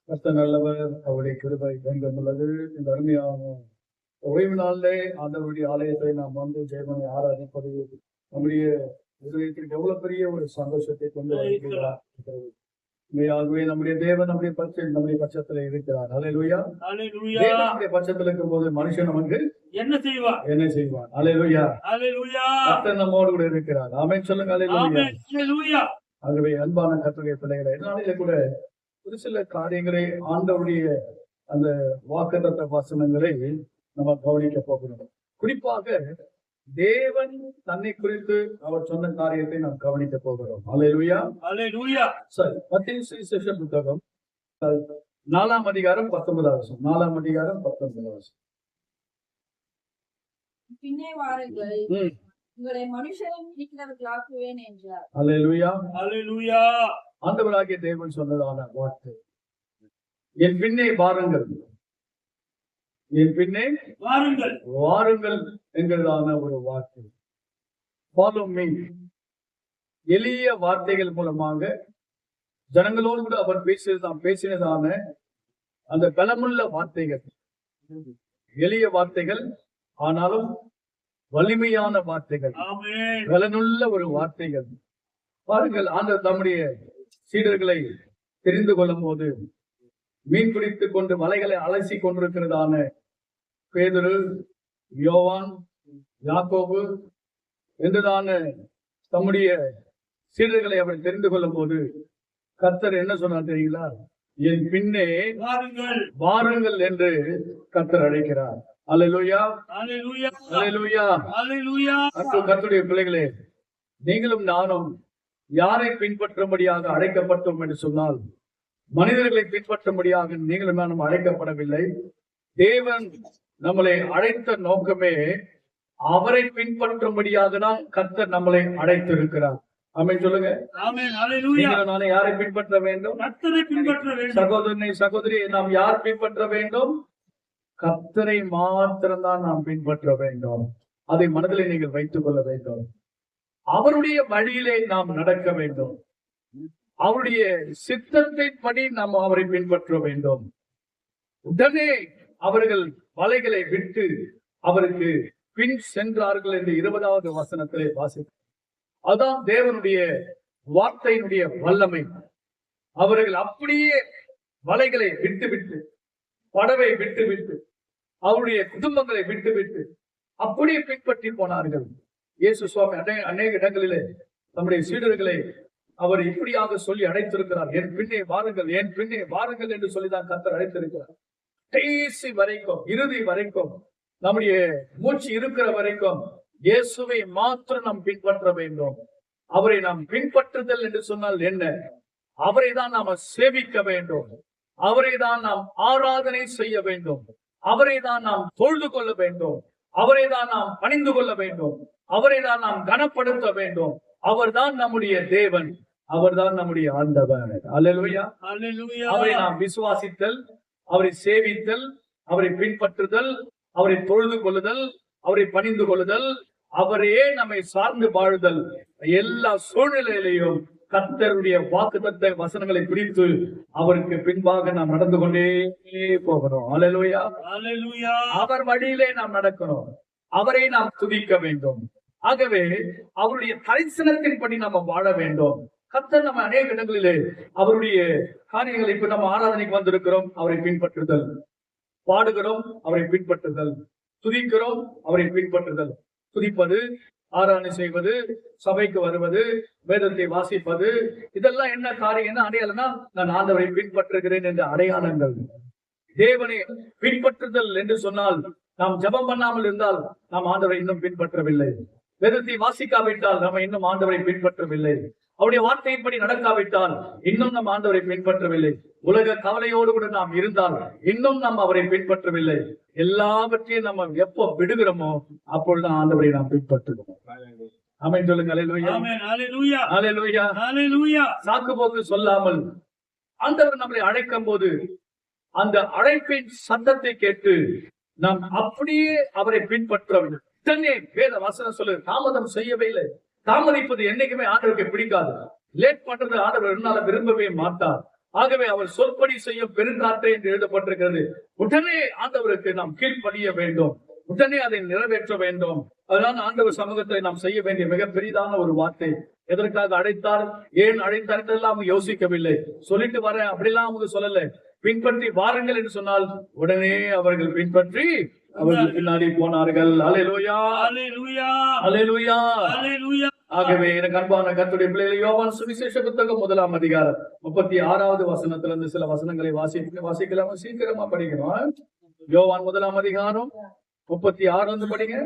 கர்த்தர் நல்லவர், அவருடைய கிருபை என்றும் உள்ளது. இந்த அருமையான ஓய்வு நாளிலே ஆண்டவருடைய ஆலயத்தை நாம் வந்து தேவனை ஆராதிப்பது நம்முடைய இதயத்திற்கு எவ்வளவு பெரிய ஒரு சந்தோஷத்தை கொண்டு வருகிறார். உண்மையாகவே நம்முடைய தேவன் நம்முடைய பட்சத்துல இருக்கிறார். அல்லேலூயா. நம்முடைய பட்சத்துல இருக்கும் போது மனுஷன் நமக்கு என்ன செய்வான்? அல்லேலூயா. கர்த்தர் நம்மோடு கூட இருக்கிறார். ஆமென் சொல்லுங்க. அல்லேலூயா. ஆகவே அன்பான கர்த்தருடைய பிள்ளைகளை என்னாலே கூட ஒரு சில காரியங்களை ஆண்டவருடைய அந்த வாக்குத்தத்த வசனங்களை நம்ம கவனிக்க போகிறோம். குறிப்பாக தேவன் தன்னை குறித்து அவர் சொன்ன காரியத்தை நாம் கவனிக்க போகிறோம். அல்லேலூயா. அல்லேலூயா. சரி, மத்தேயு சுவிசேஷ புத்தகம் 4ஆம் அதிகாரம் 19ஆம் வசனம். 4ஆம் அதிகாரம் 19ஆம் வசனம். பின்னே வாருங்கள், உங்களை மனுஷரும் இருக்கிறவர்களாக்குவேன் என்றார். அல்லேலூயா. அல்லேலூயா. ஆண்டவராகிய தேவன் சொன்னதான வார்த்தை, என் பின்னே வாருங்கள், என் பின்னே வாருங்கள் வாருங்கள் என்கிறதான ஒரு வார்த்தை. Follow me. எளிய வார்த்தைகள் மூலமாக ஜனங்களோடு கூட அவர் பேசினதான அந்த பலமுள்ள வார்த்தைகள், எளிய வார்த்தைகள், ஆனாலும் வலிமையான வார்த்தைகள், பலனுள்ள ஒரு வார்த்தைகள். பாருங்கள், ஆண்டவர் தம்முடைய சீடர்களை தெரிந்து கொள்ளும் போது மீன் பிடித்துக் கொண்டு வலைகளை அலசி கொண்டிருக்கிறதான பேதுரு, யோவான், யாக்கோபு என்றுதான தம்முடைய சீடர்களை அவர் தெரிந்து கொள்ளும் போது கர்த்தர் என்ன சொன்னார் தெரியுங்களா? என் பின்னே வாருங்கள் என்று கர்த்தர் அழைக்கிறார். அல்லேலூயா. அல்லேலூயா. அல்லேலூயா. அல்லேலூயா. கர்த்தருடைய பிள்ளைகளே, நீங்களும் நானும் யாரை பின்பற்றும்படியாக அழைக்கப்பட்டோம் என்று சொன்னால், மனிதர்களை பின்பற்றும்படியாக நீங்களும் நானும் அழைக்கப்படவில்லை. தேவன் நம்மளை அழைத்த நோக்கமே அவரை பின்பற்றும்படியாக தான் கர்த்தர் நம்மளை அழைத்திருக்கிறார். ஆமென் சொல்லுங்க. நானே யாரை பின்பற்ற வேண்டும்? சகோதரனை, சகோதரியை நாம் யார் பின்பற்ற வேண்டும்? கர்த்தரை மாத்திரம்தான் நாம் பின்பற்ற வேண்டும். அதை மனதிலே நீங்கள் வைத்துக் கொள்ள வேண்டும். அவருடைய வழியிலே நாம் நடக்க வேண்டும். அவருடைய சித்தத்தின் படி நாம் அவரை பின்பற்ற வேண்டும். உடனே அவர்கள் வலைகளை விட்டு அவருக்கு பின் சென்றார்கள் என்று 20வது வசனத்திலே வாசிக்கிறோம். அதான் தேவனுடைய வார்த்தையினுடைய வல்லமை. அவர்கள் அப்படியே வலைகளை விட்டுவிட்டு, படவை விட்டுவிட்டு, அவருடைய குடும்பங்களை விட்டுவிட்டு அப்படியே பின்பற்றி போனார்கள். இயேசு சுவாமி அநேக இடங்களிலே நம்முடைய சீடர்களை அவர் இப்படியாக சொல்லி அழைத்திருக்கிறார். என் பின்னே வாருங்கள், என் பின்னே வாருங்கள் என்று சொல்லிதான் கர்த்தர் அழைத்திருக்கிறார். கடைசி வரைக்கும், இறுதி வரைக்கும், நம்முடைய மூச்சு இருக்கிற வரைக்கும் இயேசுவை மாத்திரம் நாம் பின்பற்ற வேண்டும். அவரை நாம் பின்பற்றுதல் என்று சொன்னால் என்ன? அவரை தான் நாம் சேவிக்க வேண்டும். அவரை தான் நாம் ஆராதனை செய்ய வேண்டும். அவரை தான் நாம் தொழுது கொள்ள வேண்டும். அவரை தான் நாம் பணிந்து கொள்ள வேண்டும். அவரை தான் நாம் கனப்படுத்த வேண்டும். அவர்தான் நம்முடைய தேவன். அவர்தான் நம்முடைய ஆண்டவர். அல்லேலூயா. அல்லேலூயா. அவரை நாம் விசுவாசித்தல், அவரை சேவித்தல், அவரை பின்பற்றுதல், அவரை தொழுது கொள்ளுதல், அவரை பணிந்து கொள்ளுதல், அவரையே நம்மை சார்ந்து வாழுதல், எல்லா சூழ்நிலையிலையும் கர்த்தருடைய வாக்குத்தத்த வசனங்களை பிடித்து அவருக்கு பின்பாக நாம் நடந்து கொண்டே போகணும். அல்லேலூயா. அல்லேலூயா. அவர் வழியிலே நாம் நடக்கணும். அவரை நாம் துதிக்க வேண்டும். ஆகவே அவருடைய தரிசனத்தின்படி நம்ம வாழ வேண்டும். கர்த்தர் நம்ம அநேக இடங்களிலே அவருடைய காரியங்களை, இப்ப நம்ம ஆராதனைக்கு வந்திருக்கிறோம், அவரை பின்பற்றுதல், பாடுகிறோம், அவரை பின்பற்றுதல், துதிக்கிறோம், அவரை பின்பற்றுதல். துதிப்பது, ஆராதனை செய்வது, சபைக்கு வருவது, வேதத்தை வாசிப்பது, இதெல்லாம் என்ன காரியம், என்ன அடையாளம்னா, நான் ஆண்டவரை பின்பற்றுகிறேன் என்ற அடையாளங்கள். தேவனை பின்பற்றுதல் என்று சொன்னால், நாம் ஜெபம் பண்ணாமல் இருந்தால் நாம் ஆண்டவரை இன்னும் பின்பற்றவில்லை. வேதத்தை வாசிக்காவிட்டால் நம்ம இன்னும் ஆண்டவரை பின்பற்றவில்லை. அவருடைய வார்த்தையின்படி நடக்காவிட்டால் இன்னும் நம் ஆண்டவரை பின்பற்றவில்லை. உலக கவலையோடு கூட நாம் இருந்தால் இன்னும் நாம் அவரை பின்பற்றவில்லை. எல்லாவற்றையும் நம்ம எப்போ விடுகிறோமோ அப்பொழுது ஆண்டவரை நாம் பின்பற்றுகிறோம். ஆமென் சொல்லுங்க. அல்லேலூயா. அல்லேலூயா. அல்லேலூயா. அல்லேலூயா. சாக்கு போக்கு சொல்லாமல் ஆண்டவர் நம்மளை அழைக்கும் போது அந்த அழைப்பின் சத்தத்தை கேட்டு நாம் அப்படியே அவரை பின்பற்றவில்லை. வேத வசனம் சொல்லு, தாமதம் செய்யவே இல்லை. தாமதிப்பது என்னைக்குமே ஆண்டவருக்கு பிடிக்காது. லேட் பண்றது ஆண்டவர் என்னால விரும்பவே மாட்டார். ஆகவே அவர் சொற்படி செய்ய பெருங்காற்றே என்று எழுதப்பட்டிருக்கிறது. உடனே ஆண்டவருக்கு நாம் கீழ்ப்படிய வேண்டும், உடனே அதை நிறைவேற்ற வேண்டும். அதனால ஆண்டவர் சமூகத்தை நாம் செய்ய வேண்டிய மிக பெரிதான ஒரு வார்த்தை. எதற்காக அழைத்தார், ஏன் அழைத்தார் எல்லாம் யோசிக்கவில்லை. சொல்லிட்டு வரேன் அப்படிலாம் அவங்க சொல்லல. பின்பற்றி வாருங்கள் என்று சொன்னால் உடனே அவர்கள் பின்பற்றி அவர்கள் பின்னாடி போனார்கள். அல்லேலூயா, அல்லேலூயா, அல்லேலூயா, அல்லேலூயா. ஆகவே எனக்கு அன்பான கர்த்தருடைய பிள்ளைகளே, யோவான் சுவிசேஷ புத்தகம் 1ஆம் அதிகாரம் 36வது வசனத்திலிருந்து சில வசனங்களை வாசிக்கலாம். சீக்கிரமா படிக்கணும். யோவான் 1ஆம் அதிகாரம் 36 படிங்க.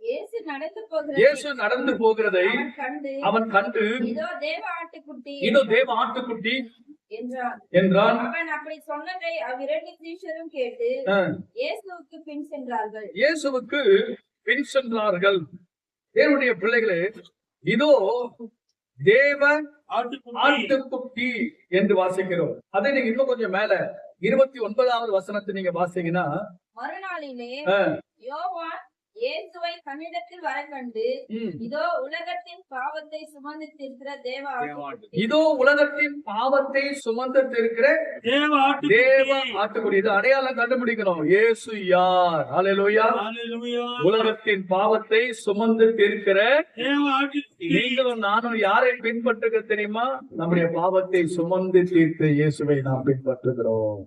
இயேசு நடந்து போகிறதை அவன் கண்டு இதோ தேவ ஆட்டுக்குட்டி என்றான். அவன் அப்படி சொன்னதை அவ்விரண்டு சீஷரும் கேட்டு இயேசுவுக்கு பின் சென்றார்கள். இயேசுவுக்கு பின் சென்றார்கள். தேவனுடைய பிள்ளைகளே, இதோ தேவ ஆட்டுக்குட்டி என்று வாசிக்கிறோம். அதை நீங்க இன்னும் கொஞ்சம் மேல 29வது வசனத்தை நீங்க வாசிங்கன்னா, மறுநாளிலே யோவான் இயேசுவை தன்னிடத்தில் வர கண்டு இதோ உலகத்தின் பாவத்தை சுமந்து தீர்க்கிற தேவ ஆட்டுக்குட்டி. இது அடையாளம் கண்டுபிடிக்கணும். இயேசு யார்? அல்லேலூயா, உலகத்தின் பாவத்தை சுமந்து தீர்க்கிற நீங்களும் நானும் யாரை பின்பற்றுக தெரியுமா? நம்முடைய பாவத்தை சுமந்து தீர்த்த இயேசுவை நாம் பின்பற்றுகிறோம்.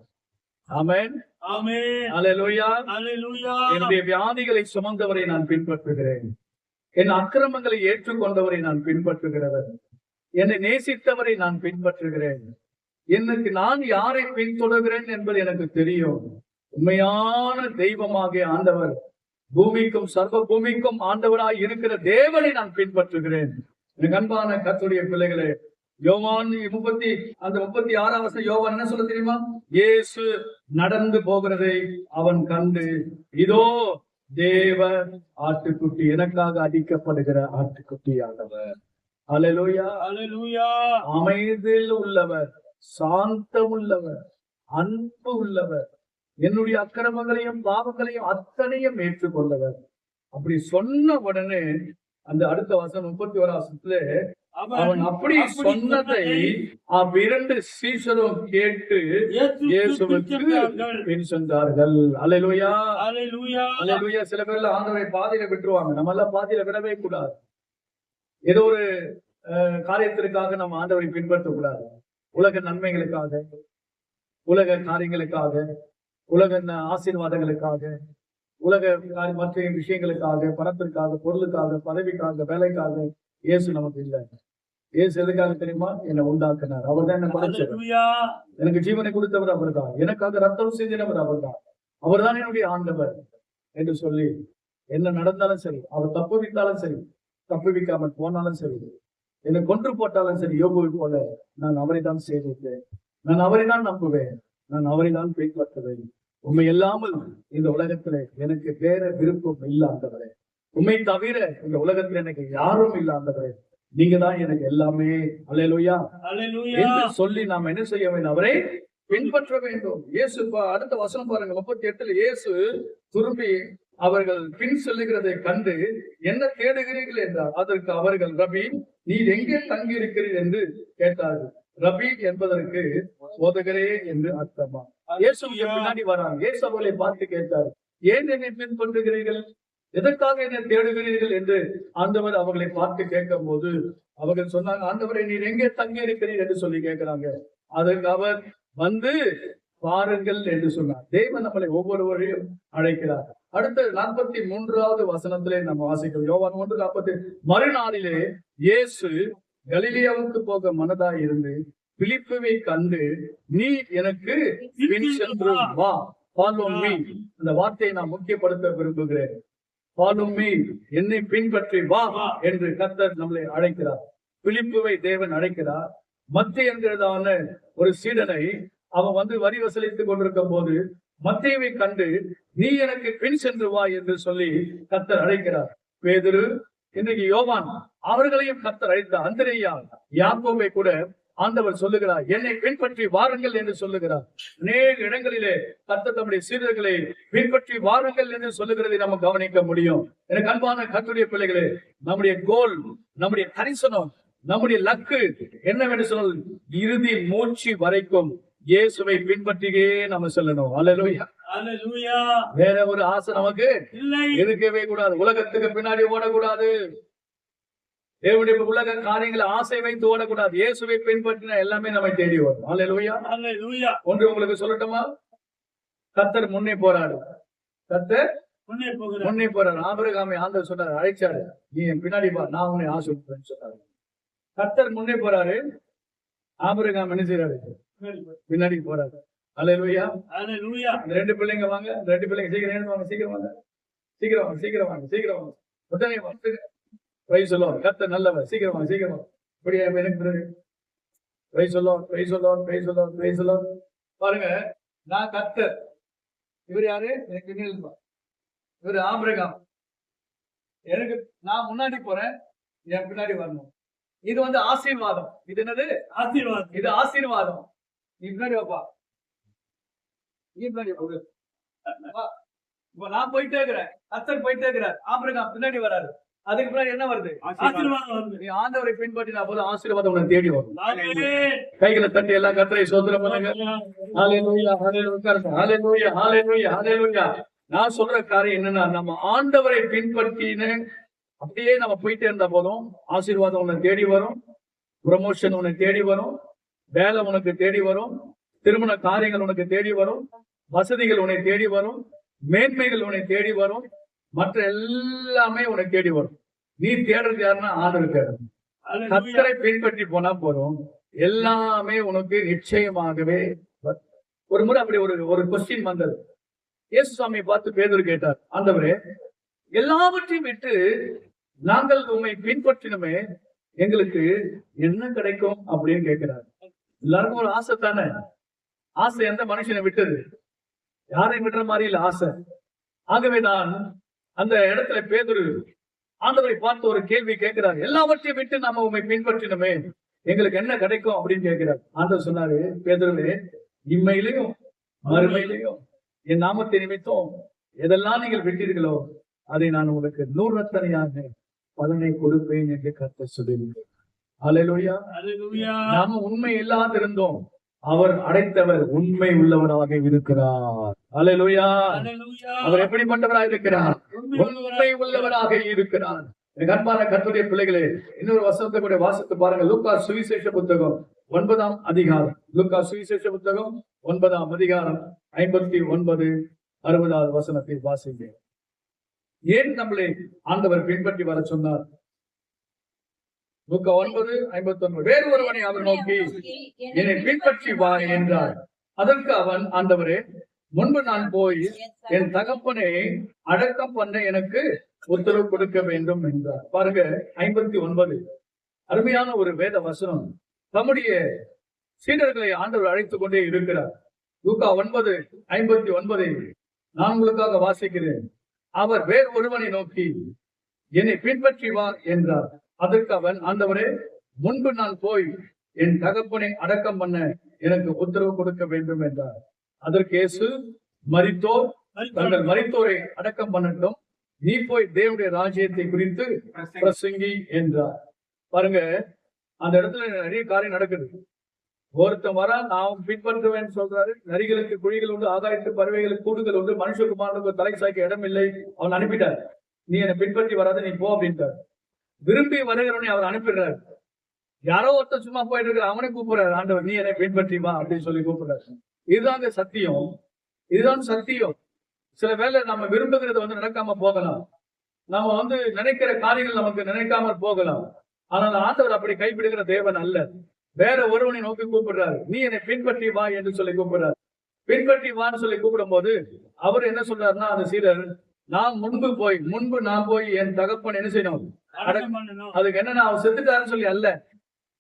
ஆமென், ஆமென், அல்லேலூயா, அல்லேலூயா. என்னுடைய வியாதிகளை சுமந்தவரை நான் பின்பற்றுகிறேன். என் அக்கிரமங்களை ஏற்றுக்கொண்டவரை நான் பின்பற்றுகிறவர். என்னை நேசித்தவரை நான் பின்பற்றுகிறேன். எனக்கு நான் யாரை பின்தொடர்கிறேன் என்பது எனக்கு தெரியும். உண்மையான தெய்வமாக ஆண்டவர், பூமிக்கும் சர்வ பூமிக்கும் ஆண்டவராய் இருக்கிற தேவனை நான் பின்பற்றுகிறேன். எனக்கு அன்பான கர்த்தருடைய பிள்ளைகளே, யோவான் 36ஆம் வசனம் யோவான் என்ன சொல்ல தெரியுமா? இயேசு நடந்து போகிறதை அவன் கண்டு இதோ தேவ ஆட்டுக்குட்டி, எனக்காக அடிக்கப்படுகிற ஆட்டுக்குட்டி ஆண்டவர். அல்லேலூயா, அல்லேலூயா. அமைதியில் உள்ளவர், சாந்தம் உள்ளவர், அன்பு உள்ளவர், என்னுடைய அக்கிரமங்களையும் பாவங்களையும் அத்தனையும் ஏற்றுக்கொண்டவர். அப்படி சொன்ன உடனே அந்த அடுத்த வசனம் 31ஆம் வசனத்திலே, அவன் அப்படி சொன்னதை அவ்விரண்டு சீஷரும் கேட்டு இயேசுவுக்கு பின் சென்றார்கள். அல்லேலூயா, அல்லேலூயா, அல்லேலூயா. சில பேர்ல ஆண்டவரை பாதியில விட்டுருவாங்க. நம்ம எல்லாம் பாதியில விடவே கூடாது. ஏதோ ஒரு காரியத்திற்காக நம்ம ஆண்டவரை பின்பற்ற கூடாது. உலக நன்மைகளுக்காக, உலக காரியங்களுக்காக, உலக ஆசீர்வாதங்களுக்காக, உலக மற்ற விஷயங்களுக்காக, பணத்திற்காக, பொருளுக்காக, பதவிக்காக, வேலைக்காக இயேசு நமக்கு இல்லை. இயேசு எதுக்காக தெரியுமா? என்னை உண்டாக்குனார். அவர் தான் என்ன படைச்சவர். எனக்கு ஜீவனை கொடுத்தவர் அவர் தான். எனக்காக ரத்தம் சிந்தினவர் அவர் தான். அவர் தான் என்னுடைய ஆண்டவர் என்று சொல்லி என்ன நடந்தாலும் சரி, அவர் தப்புவித்தாலும் சரி, தப்புவிக்காமல் போனாலும் சரி, என்னை கொன்று போட்டாலும் சரி, யோபுவை போல நான் அவரை தான் சேவித்தேன், நான் அவரை தான் நம்புவேன், நான் அவரை தான் பின்பற்றுவேன். உண்மை இல்லாமல் இந்த உலகத்திலே எனக்கு வேற விருப்பம் இல்லாதவரே, உண்மை தவிர இந்த உலகத்துல எனக்கு யாரும் இல்லாதவரே, நீங்க தான் எனக்கு எல்லாமே. அல்லேலூயா, அல்லேலூயா என்று சொல்லி நாம் என்ன செய்ய வேண்டும்? அவரை பின்பற்ற வேண்டும். இயேசு அடுத்த வசனம் பாருங்க, 38. இயேசு திரும்பி அவர்கள் பின் செல்லுகிறதை கண்டு என்ன தேடுகிறீர்கள் என்றார். அதற்கு அவர்கள், ரபி, நீர் எங்கே தங்கி இருக்கிறீர் என்று கேட்டார்கள். ரபி என்பதற்கு போதகரே என்று அர்த்தமா. இயேசுக்கு பின்னாடி வராங்க. இயேசு அவர்களை பார்த்து கேட்டார், ஏன் என்னை பின்பற்றுகிறீர்கள், எதற்காக என்னை தேடுகிறீர்கள் என்று ஆண்டவர் அவர்களை பார்த்து கேட்கும் போது அவர்கள் சொன்னாங்க, ஆண்டவரை நீர் எங்கே தங்கி இருக்கிறீர் என்று சொல்லி கேட்கிறாங்க. அதற்கு அவர் வந்து பாருங்கள் என்று சொன்னார். தேவன் நம்மளை ஒவ்வொருவரையும் அழைக்கிறார். அடுத்த 43வது வசனத்திலே நம்ம வாசிக்கிறோம். யோவான் 1:40. மறுநாளிலே இயேசு கலிலேயாவுக்கு போக மனதாய் இருந்து பிலிப்புவை கண்டு, நீ எனக்கு பின் சென்று வா, ஃபாலோ மீ. அந்த வார்த்தையை நான் முக்கியப்படுத்த விரும்புகிறேன். ஃபாலோ மீ, என்னை பின்பற்றி வா என்று கர்த்தர் நம்மளை அழைக்கிறார். பிலிப்புவை தேவன் அழைக்கிறார். மத்தேயு என்கிறதான ஒரு சீடனை அவன் வந்து வரி வசூலித்துக் கொண்டிருக்கும் போது மத்தேயுவை கண்டு, நீ எனக்கு பின் சென்று வா என்று சொல்லி கர்த்தர் அழைக்கிறார். பேதுரு, இன்றைக்கு யோவான், அவர்களையும் கர்த்தர் அழைத்தார். அந்திரேயா, யாக்கோபை கூட ஆண்டவர் சொல்லுகிறார், என்னை பின்பற்றி வாருங்கள் என்று சொல்லுகிறார். அநேக இடங்களிலே கர்த்தர் தம்முடைய சீடர்களை பின்பற்றி வாருங்கள் என்று சொல்லுகிறதை நம்ம கவனிக்க முடியும். எனக்கு அன்பான கர்த்தருடைய பிள்ளைகளே, நம்முடைய கோல், நம்முடைய தரிசனம், நம்முடைய லக்கு என்னவென்று சொன்னால் இறுதி மூச்சு வரைக்கும் இயேசுவை பின்பற்றியே நம்ம செல்லணும். அல்லேலூயா. அல்லேலூயா. வேற ஒரு ஆசை நமக்கு இல்லை. இருக்கவே கூடாது. உலகத்துக்கு பின்னாடி ஓடக்கூடாது. தேவனுடைய உலக காரியங்களை ஆசை வைத்து ஓடக்கூடாது. இயேசுவை பின்பற்றின எல்லாமே நம்மை தேடி வரும். அல்லேலூயா. அல்லேலூயா. ஒன்று உங்களுக்கு சொல்லட்டுமா? கர்த்தர் முன்னே போறாரு. கர்த்தர் முன்னே போறாரு. ஆபிரகாமை ஆண்டவர் சொன்னாரு, அழைச்சாரு, நீ என் பின்னாடி வா, நான் உன்னை ஆசீர்வதிப்பேன்னு சொன்னாரு. கர்த்தர் முன்னே போறாரு. ஆபிரகாம் என்ன செய்யறாரு? பின்னாடி போறாரு. அல்லேலூயா. அல்லேலூயா. அந்த ரெண்டு பிள்ளைங்க வாங்க, ரெண்டு பிள்ளைங்க சீக்கிரம் வாங்க, சீக்கிரம் வாங்க, சீக்கிரம் வாங்க, சீக்கிரம் வாங்க, சீக்கிரம் வாங்க, உடனே வந்து பிரைஸ் சொல்லுவோம். கர்த்தர் நல்லவர், சீக்கிரம் வாங்க, சீக்கிரம் வாங்க. இப்படியே எனக்கு பிரைஸ் சொல்லுவோம், பிரைஸ் சொல்லுவோம், பிரைஸ் சொல்லுவோம், பிரைஸ் சொல்லுவோம். பாருங்க, நான் கர்த்தர். இவர் யாரு? எனக்கு பின்னாடி இருப்பா. இவர் ஆபிரகாம். எனக்கு நான் முன்னாடி போறேன், என் பின்னாடி வரணும். இது வந்து ஆசீர்வாதம். இது என்னது? ஆசீர்வாதம். இது ஆசீர்வாதம். நீ பின்னாடி வாப்பா. நீ பின்னாடி போடு. இப்ப நான் போயிட்டே இருக்கிறேன், கர்த்தர் போயிட்டே இருக்கிறார், ஆபிரகாம் பின்னாடி வராரு. அதுக்கு பின்னாடி என்ன வருது? ஆசீர்வாதம் வருது. நீ ஆண்டவரை பின்பற்றினா போது ஆசீர்வாதம் உன்னை தேடி வரும். ஆமென். கைகளை தட்டி எல்லாம் கர்த்தரை ஸ்தோத்திரம் பண்ணுங்க. ஹல்லேலூயா, ஹல்லேலூயா, ஹல்லேலூயா, ஹல்லேலூயா, ஹல்லேலூயா. நான் சொல்ற காரியம் என்னன்னா, நம்ம ஆண்டவரை பின்பற்றின அப்படியே நம்ம போயிட்டே இருந்தா போதும், ஆசீர்வாதம் உன்னை தேடி வரும், ப்ரமோஷன் உன்னை தேடி வரும், வேலை உனக்கு தேடி வரும், திருமண காரியங்கள் உனக்கு தேடி வரும், வசதிகள் உன்னை தேடி வரும், மேன்மைகள் உன்னை தேடி வரும், மற்ற எல்லாமே உனக்கு தேடி வரும். நீ தேடுறது யாருன்னா ஆண்டவர் தேடணும். கர்த்தரை பின்பற்றி போனா போதும், எல்லாமே உனக்கு நிச்சயமாகவே வரும். ஒரு முறை அப்படி ஒரு கொஸ்டின் வந்தது. இயேசு சாமியை பார்த்து பேதுரு கேட்டார், ஆண்டவரே, எல்லாவற்றையும் விட்டு நாங்கள் உண்மை பின்பற்றினமே, எங்களுக்கு என்ன கிடைக்கும் அப்படின்னு கேட்கிறார். எல்லாருக்கும் ஒரு ஆசை தானே. ஆசை எந்த மனுஷனை விட்டது? யாரை விடுற மாதிரி இல்ல ஆசை. ஆகவேதான் அந்த இடத்துல பேதுரு ஆண்டவரை பார்த்து ஒரு கேள்வி கேட்கிறார். எல்லாவற்றையும் விட்டு நாம உண்மை பின்பற்றினமே, எங்களுக்கு என்ன கிடைக்கும் அப்படின்னு கேட்கிறார். ஆண்டவர் சொன்னாரு, பேதுருவே, இம்மையிலையும் மறுமையிலையும் என் நாமத்தை நிமித்தம் எதெல்லாம் நீங்கள் விட்டீர்களோ அதை நான் உங்களுக்கு 100 ரத்தனையாக பலனை கொடுப்பேன் என்று கர்த்தர் சொல்லியிருக்கிறார். அல்லேலூயா. அல்லேலூயா. நாம உண்மை இல்லாதிருந்தோம், அவர் அடைத்தவர் உண்மை உள்ளவராக இருக்கிறார். அல்லேலூயா. அல்லேலூயா. அவர் எப்படிப்பட்டவராக இருக்கிறார்? உண்மை உள்ளவராக இருக்கிறார். அன்பான கர்த்தருடைய பிள்ளைகளே, இன்னொரு வசனத்தை கூட வாசித்து பாருங்க. லூக்கா சுவிசேஷ புத்தகம் 9ஆம் அதிகாரம். லூக்கா சுவிசேஷ புத்தகம் 9ஆம் அதிகாரம் 59, 60வது வசனத்தை வாசிங்க. ஏன் நம்மளை ஆண்டவர் பின்பற்றி வர சொன்னார்? லூக்கா 9:59. வேறு ஒருவனை அவர் நோக்கி, என்னை பின்பற்றி வா என்றார். அதற்கு அவன், ஆண்டவரே, முன்பு நான் போய் என் தகப்பனை அடக்கம் பண்ண எனக்கு உத்தரவு கொடுக்க வேண்டும் என்றார். பாருங்க, 59. அருமையான ஒரு வேத வசனம். தம்முடைய சீடர்களை ஆண்டவர் அழைத்துக் கொண்டே இருக்கிறார். லூக்கா 9:59 நான் உங்களுக்காக வாசிக்கிறேன். அவர் வேறு ஒருவனை நோக்கி, என்னை பின்பற்றி வா என்றார். அதற்கு அவன், ஆண்டவரே, முன்பு நான் போய் என் தகப்பனை அடக்கம் பண்ண எனக்கு உத்தரவு கொடுக்க வேண்டும் என்றார். அதற்கு இயேசு, மரித்தோர் தங்கள் மரித்தோரை அடக்கம் பண்ணட்டும், நீ போய் தேவனுடைய ராஜ்யத்தை குறித்து பிரசங்கி என்றார். பாருங்க, அந்த இடத்துல நிறைய காரியம் நடக்குது. ஒருத்தன் வரா, நான் பின்பற்றுவேன் சொல்றாரு. நரிகளுக்கு குழிகள் உண்டு, ஆகாயத்து பறவைகளுக்கு கூடுகள் உண்டு, மனுஷகுமாரனுக்கு தலை சாய்க்க இடம் இல்லை. அவன் அனுப்பிட்டார். நீ என்னை பின்பற்றி வராத, நீ போ அப்படின்ட்டார். விரும்பி வருகிறவனை அவர் அனுப்பிடுறாரு. யாரோ ஒருத்தர் சும்மா போயிட்டு இருக்கிற அவனை கூப்பிடுறாரு ஆண்டவர், நீ என்னை பின்பற்றி வா அப்படின்னு சொல்லி கூப்பிடுறாரு. இதுதாங்க சத்தியம். இதுதான் சத்தியம். சில வேளை நம்ம விரும்புகிறது நடக்காம போகலாம். நம்ம நினைக்கிற காரியங்கள் நமக்கு நினைக்காம போகலாம். ஆனால் ஆண்டவர் அப்படி கைப்பிடுகிற தேவன் அல்ல. வேற ஒருவனை நோக்கி கூப்பிடுறாரு, நீ என்னை பின்பற்றி வா என்று சொல்லி கூப்பிடுறாரு. பின்பற்றி வான்னு சொல்லி கூப்பிடும் போது அவர் என்ன சொல்றாருன்னா, அந்த சீடர், முன்பு நான் போய் என் தகப்பன் என்ன செய்யணும், அதுக்கு என்னன்னா அவர் செத்துட்டாருன்னு சொல்லி அல்ல.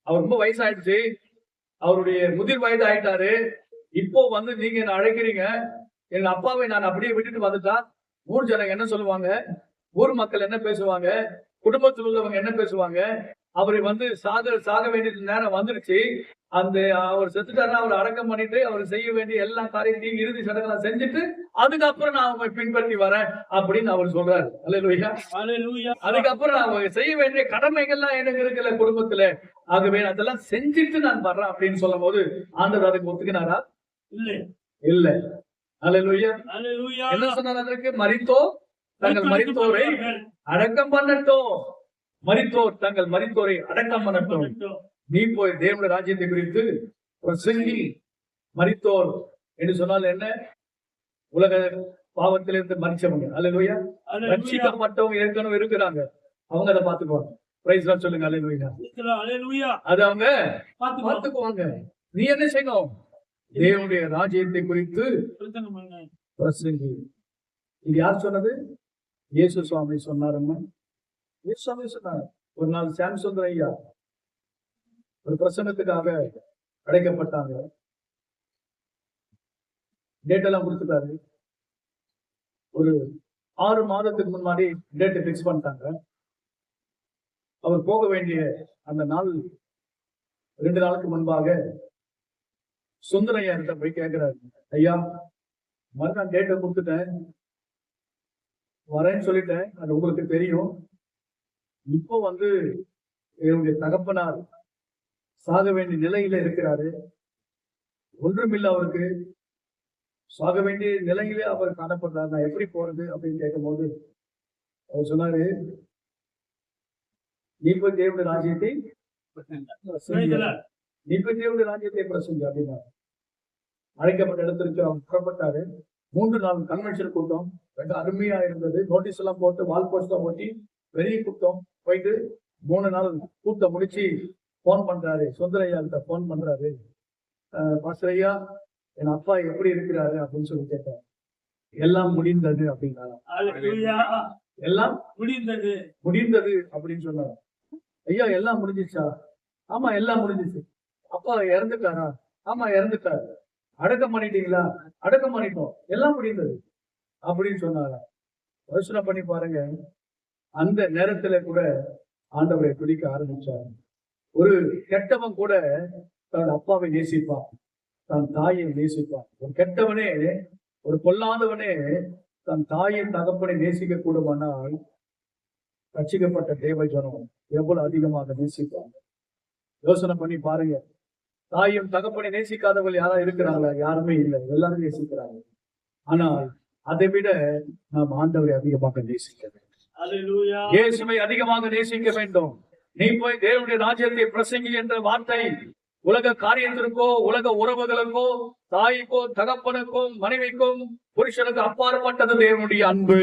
அவர் ரொம்ப வயசாயிடுச்சு, அவருடைய முதிர் வயது ஆயிட்டாரு. இப்போ நீங்க என்ன அழைக்கிறீங்க, எங்க அப்பாவை நான் அப்படியே விட்டுட்டு வந்துட்டா ஊர் ஜனங்க என்ன சொல்லுவாங்க, ஊர் மக்கள் என்ன பேசுவாங்க, குடும்பத்தில் உள்ளவங்க என்ன பேசுவாங்க, அவரை சாக வேண்டிய நேரம் வந்துருச்சு. அந்த அவர் செத்துட்டாருன்னா அவர் அடக்கம் பண்ணிட்டு அவர் செய்ய வேண்டிய எல்லா காரியத்தையும் இறுதி சடங்கெல்லாம் செஞ்சுட்டு அதுக்கப்புறம் நான் அவங்களை பின்பற்றி வரேன் அப்படின்னு அவர் சொல்றாரு. அல்லேலூயா. ஹalleluya. அதுக்கப்புறம் நான் செய்ய வேண்டிய கடமைகள்லாம் எனக்கு இருக்குல்ல குடும்பத்துல, ஆகவே அதெல்லாம் செஞ்சுட்டு நான் வர்றேன் அப்படின்னு சொல்லும் போது ஆண்டவர் அதுக்கு ஒத்துக்கினாரா? இல்ல. அல்லேலூயா. ஹalleluya. என்ன சொன்னார்? அதற்கு மரித்தோர் தங்கள் மரித்தோரை அடக்கம் பண்ணட்டும். மரித்தோர் தங்கள் மரித்தோரை அடக்கம் பண்ணட்டும். நீ போய் தேவனுடைய ராஜ்யத்தை குறித்து பிரசங்கி. மரித்தோர் என்று சொன்னால் என்ன? உலக பாவத்திலிருந்து மரிச்சவங்க. அல்லேலூயா. ரட்சிக்கப்பட்டவங்க ஏற்கனவே இருக்கிறாங்க, அவங்க அதை பாத்துக்குவாங்க. பிரைஸ் லார்ட் சொல்லுங்க. அல்லேலூயா. ஹalleluya. அது அவங்க பாத்துக்குவாங்க. நீ என்ன செய்யணும்? தேவனுடைய ராஜ்யத்தை குறித்து பிரசங்கி. இது யார் சொன்னது? இயேசு சுவாமி சொன்னாருங்க. இயேசு சுவாமி சொன்னார். ஒரு நாள் சாம்சுந்தர் ஐயா ஒரு பிரசங்கத்துக்காக அழைக்கப்பட்டாங்க. டேட் எல்லாம் கொடுத்துட்டாரு. ஒரு 6 மாதத்துக்கு முன்னாடி டேட் பிக்ஸ் பண்ணிட்டாங்க. அவர் போக வேண்டிய அந்த நாள் 2 நாளுக்கு முன்பாக சுந்தரையா கிட்ட போய் கேட்கிறாரு, ஐயா மறுநாள் டேட்டை கொடுத்துட்டேன், வரேன்னு சொல்லிட்டேன், அது உங்களுக்கு தெரியும். இப்போ என்னுடைய தகப்பனார் சாக வேண்டிய நிலையில இருக்கிறாரு, ஒன்றுமில்லை, அவருக்கு சாக வேண்டிய நிலையிலே அவர் காணப்படுறாரு, நான் எப்படி போறது அப்படின்னு கேட்கும் போது அவர் சொன்னாரு, நீ போய் தேவனுடைய ராஜ்யத்தை பிரசங்க அப்படின்னா. அழைக்கப்பட்ட இடத்திற்கு அவர் புறப்பட்டாரு. 3 நாள் கன்வென்ஷன் கூட்டம் ரொம்ப அருமையா இருந்தது. நோட்டீஸ் எல்லாம் போட்டு வால் போஸ்டா ஓட்டி பெரிய கூட்டம் போயிட்டு 3 நாள் கூட்டம் முடிச்சு போன் பண்றாரு. சுந்தரையா கிட்ட போன் பண்றாரு, பாஸ்டர் ஐயா என் அப்பா எப்படி இருக்கிறாரு அப்படின்னு சொல்லி கேட்டார். எல்லாம் முடிந்தது அப்படின்னாரு. எல்லாம் முடிந்தது அப்படின்னு சொன்னாரு. ஐயா எல்லாம் முடிஞ்சிச்சா? ஆமா எல்லாம் முடிஞ்சிச்சு. அப்பா இறந்துட்டாரா? ஆமா இறந்துட்டாரு. அடக்கம் பண்ணிட்டீங்களா? அடக்கம் பண்ணிட்டோம், எல்லாம் முடிந்தது அப்படின்னு சொன்னாரா. யோசனை பண்ணி பாருங்க. அந்த நேரத்துல கூட ஆண்டவரை துதிக்க ஆரம்பிச்சார். ஒரு கெட்டவன் கூட தன் அப்பாவை நேசிப்பான், தன் தாயை நேசிப்பான். ஒரு கெட்டவனே, ஒரு பொல்லாதவனே தன் தாயின் தகப்பனை நேசிக்க கூடுமானால் ரட்சிக்கப்பட்ட தேவ ஜனம் எவ்வளவு அதிகமாக நேசிப்பாங்க. யோசனை பண்ணி பாருங்க. தாயும் தகப்பனை நேசிக்காதவர்கள் யாரா இருக்கிறாங்களா? யாருமே இல்லை, எல்லாரும் நேசிக்கிறாங்க. ஆனால் அதை விட நாம் ஆண்டவரை அதிகமாக நேசிக்க வேண்டும். இயேசுவை அதிகமாக நேசிக்க வேண்டும். நீ போய் தேவனுடைய ராஜ்யத்தை பிரசங்கி என்ற வார்த்தை உலக காரியத்திற்கோ உலக உறவுகளுக்கோ தாய்க்கோ தகப்பனுக்கோ மனைவிக்கும் புருஷனுக்கு அப்பாற்பட்டது தேவனுடைய அன்பு.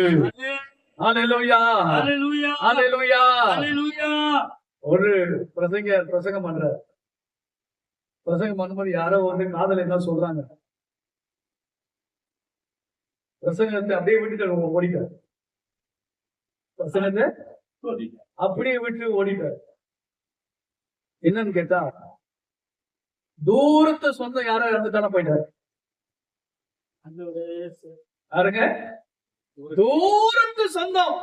அல்லேலூயா, அல்லேலூயா. ஒரு பிரசங்கம் பண்ணும்போது யாரோ காதல் என்ன சொல்றாங்க, பிரசங்கத்தை அப்படியே விட்டுட்டு ஓடிட்டார். பிரசங்கத்தை அப்படியே விட்டு ஓடிட்டார். என்னன்னு கேட்டா, தூரத்து சொந்தம் யாரோ இறந்துட்டான போயிட்டாரு. யாருங்க? தூரத்து சொந்தம்,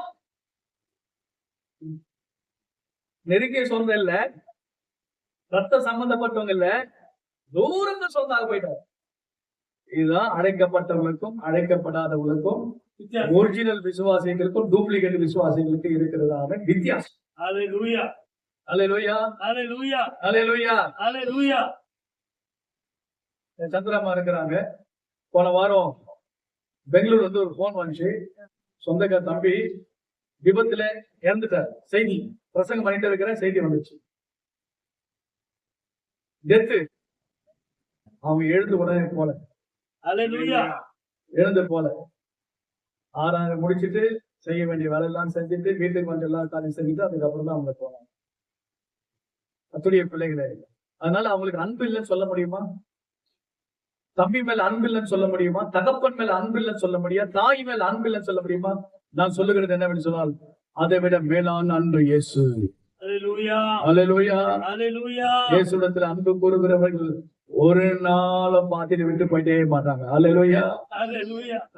நெருங்கிய சொந்தம் இல்ல, ரத்த சம்பந்தப்பட்டவங்க இல்ல, தூரத்து சொந்தம் போயிட்டாரு. இதுதான் அழைக்கப்பட்டவங்களுக்கும் அழைக்கப்படாதவங்களுக்கும், ஒரிஜினல் விசுவாசிகளுக்கும் டூப்ளிகேட் விசுவாசிகளுக்கு இருக்கிறதான வித்தியாசம். அல்லேலூயா, அல்லேலூயா, அல்லேலூயா, அல்லேலூயா, அல்லேலூயா. சந்திரமா இருக்கிறாங்க. போன வாரம் பெங்களூர் ஒரு போன் வந்துச்சு. சொந்தக்கார தம்பி விபத்துல இறந்துட்டார். செய்தி பிரசங்கம் பண்ணிட்டு இருக்கிற செய்தி வந்துச்சு. டெத்து. அவங்க எழுந்து உடனே போல, எழுந்து போல 6 முடிச்சுட்டு செய்ய வேண்டிய வேலை எல்லாம் செஞ்சுட்டு வீட்டுக்கு வந்து எல்லா காரியம் செஞ்சுட்டு அதுக்கப்புறம் தான் அவங்க போனாங்க. அத்துடைய பிள்ளைகளே, அதனால அவங்களுக்கு அன்பு இல்லைன்னு சொல்ல முடியுமா? தம்பி மேல அன்பு இல்லைன்னு சொல்ல முடியுமா? தகப்பன் மேல அன்பு இல்லைன்னு சொல்ல முடியுமா? தாய் மேல அன்பு இல்லைன்னு சொல்ல முடியுமா? நான் சொல்லுகிறது என்னவென்று சொன்னால், அதை விட மேலான அன்பு இயேசு. இயேசுவிடத்தில் அன்பு கூறுகிறவர்கள் ஒரு நாளும் பார்த்துட்டு விட்டு போயிட்டே மாட்டாங்க. அல்லேலூயா,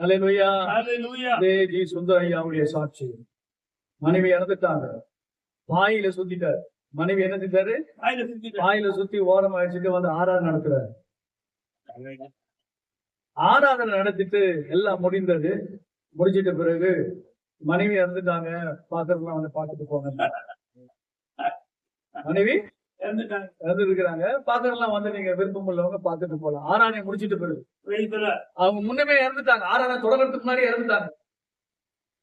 அல்லேலூயா. சுந்தர ஐயாவுடைய சாட்சி. மனைவி இறந்துட்டாங்க, பாயில சுத்திட்டார், மனைவி என்ன செஞ்சாரு? வாயில சுத்தி ஓரமா வச்சுட்டு வந்து ஆராதனை நடத்துறாரு. ஆராதனை நடத்திட்டு எல்லாம் முடிந்தது. முடிச்சிட்ட பிறகு மனைவி இறந்துட்டாங்க, பாக்குறதுலாம் வந்து பாத்துட்டு போங்க. மனைவி இறந்து இருக்கிறாங்க, பாக்குறதுலாம் வந்து நீங்க விருப்பம் உள்ளவங்க பாத்துட்டு போலாம். ஆராதனை முடிச்சிட்டு பிறகு அவங்க முன்னமே இறந்துட்டாங்க, ஆராதனை தொடங்குறதுக்கு முன்னாடி இறந்துட்டாங்க.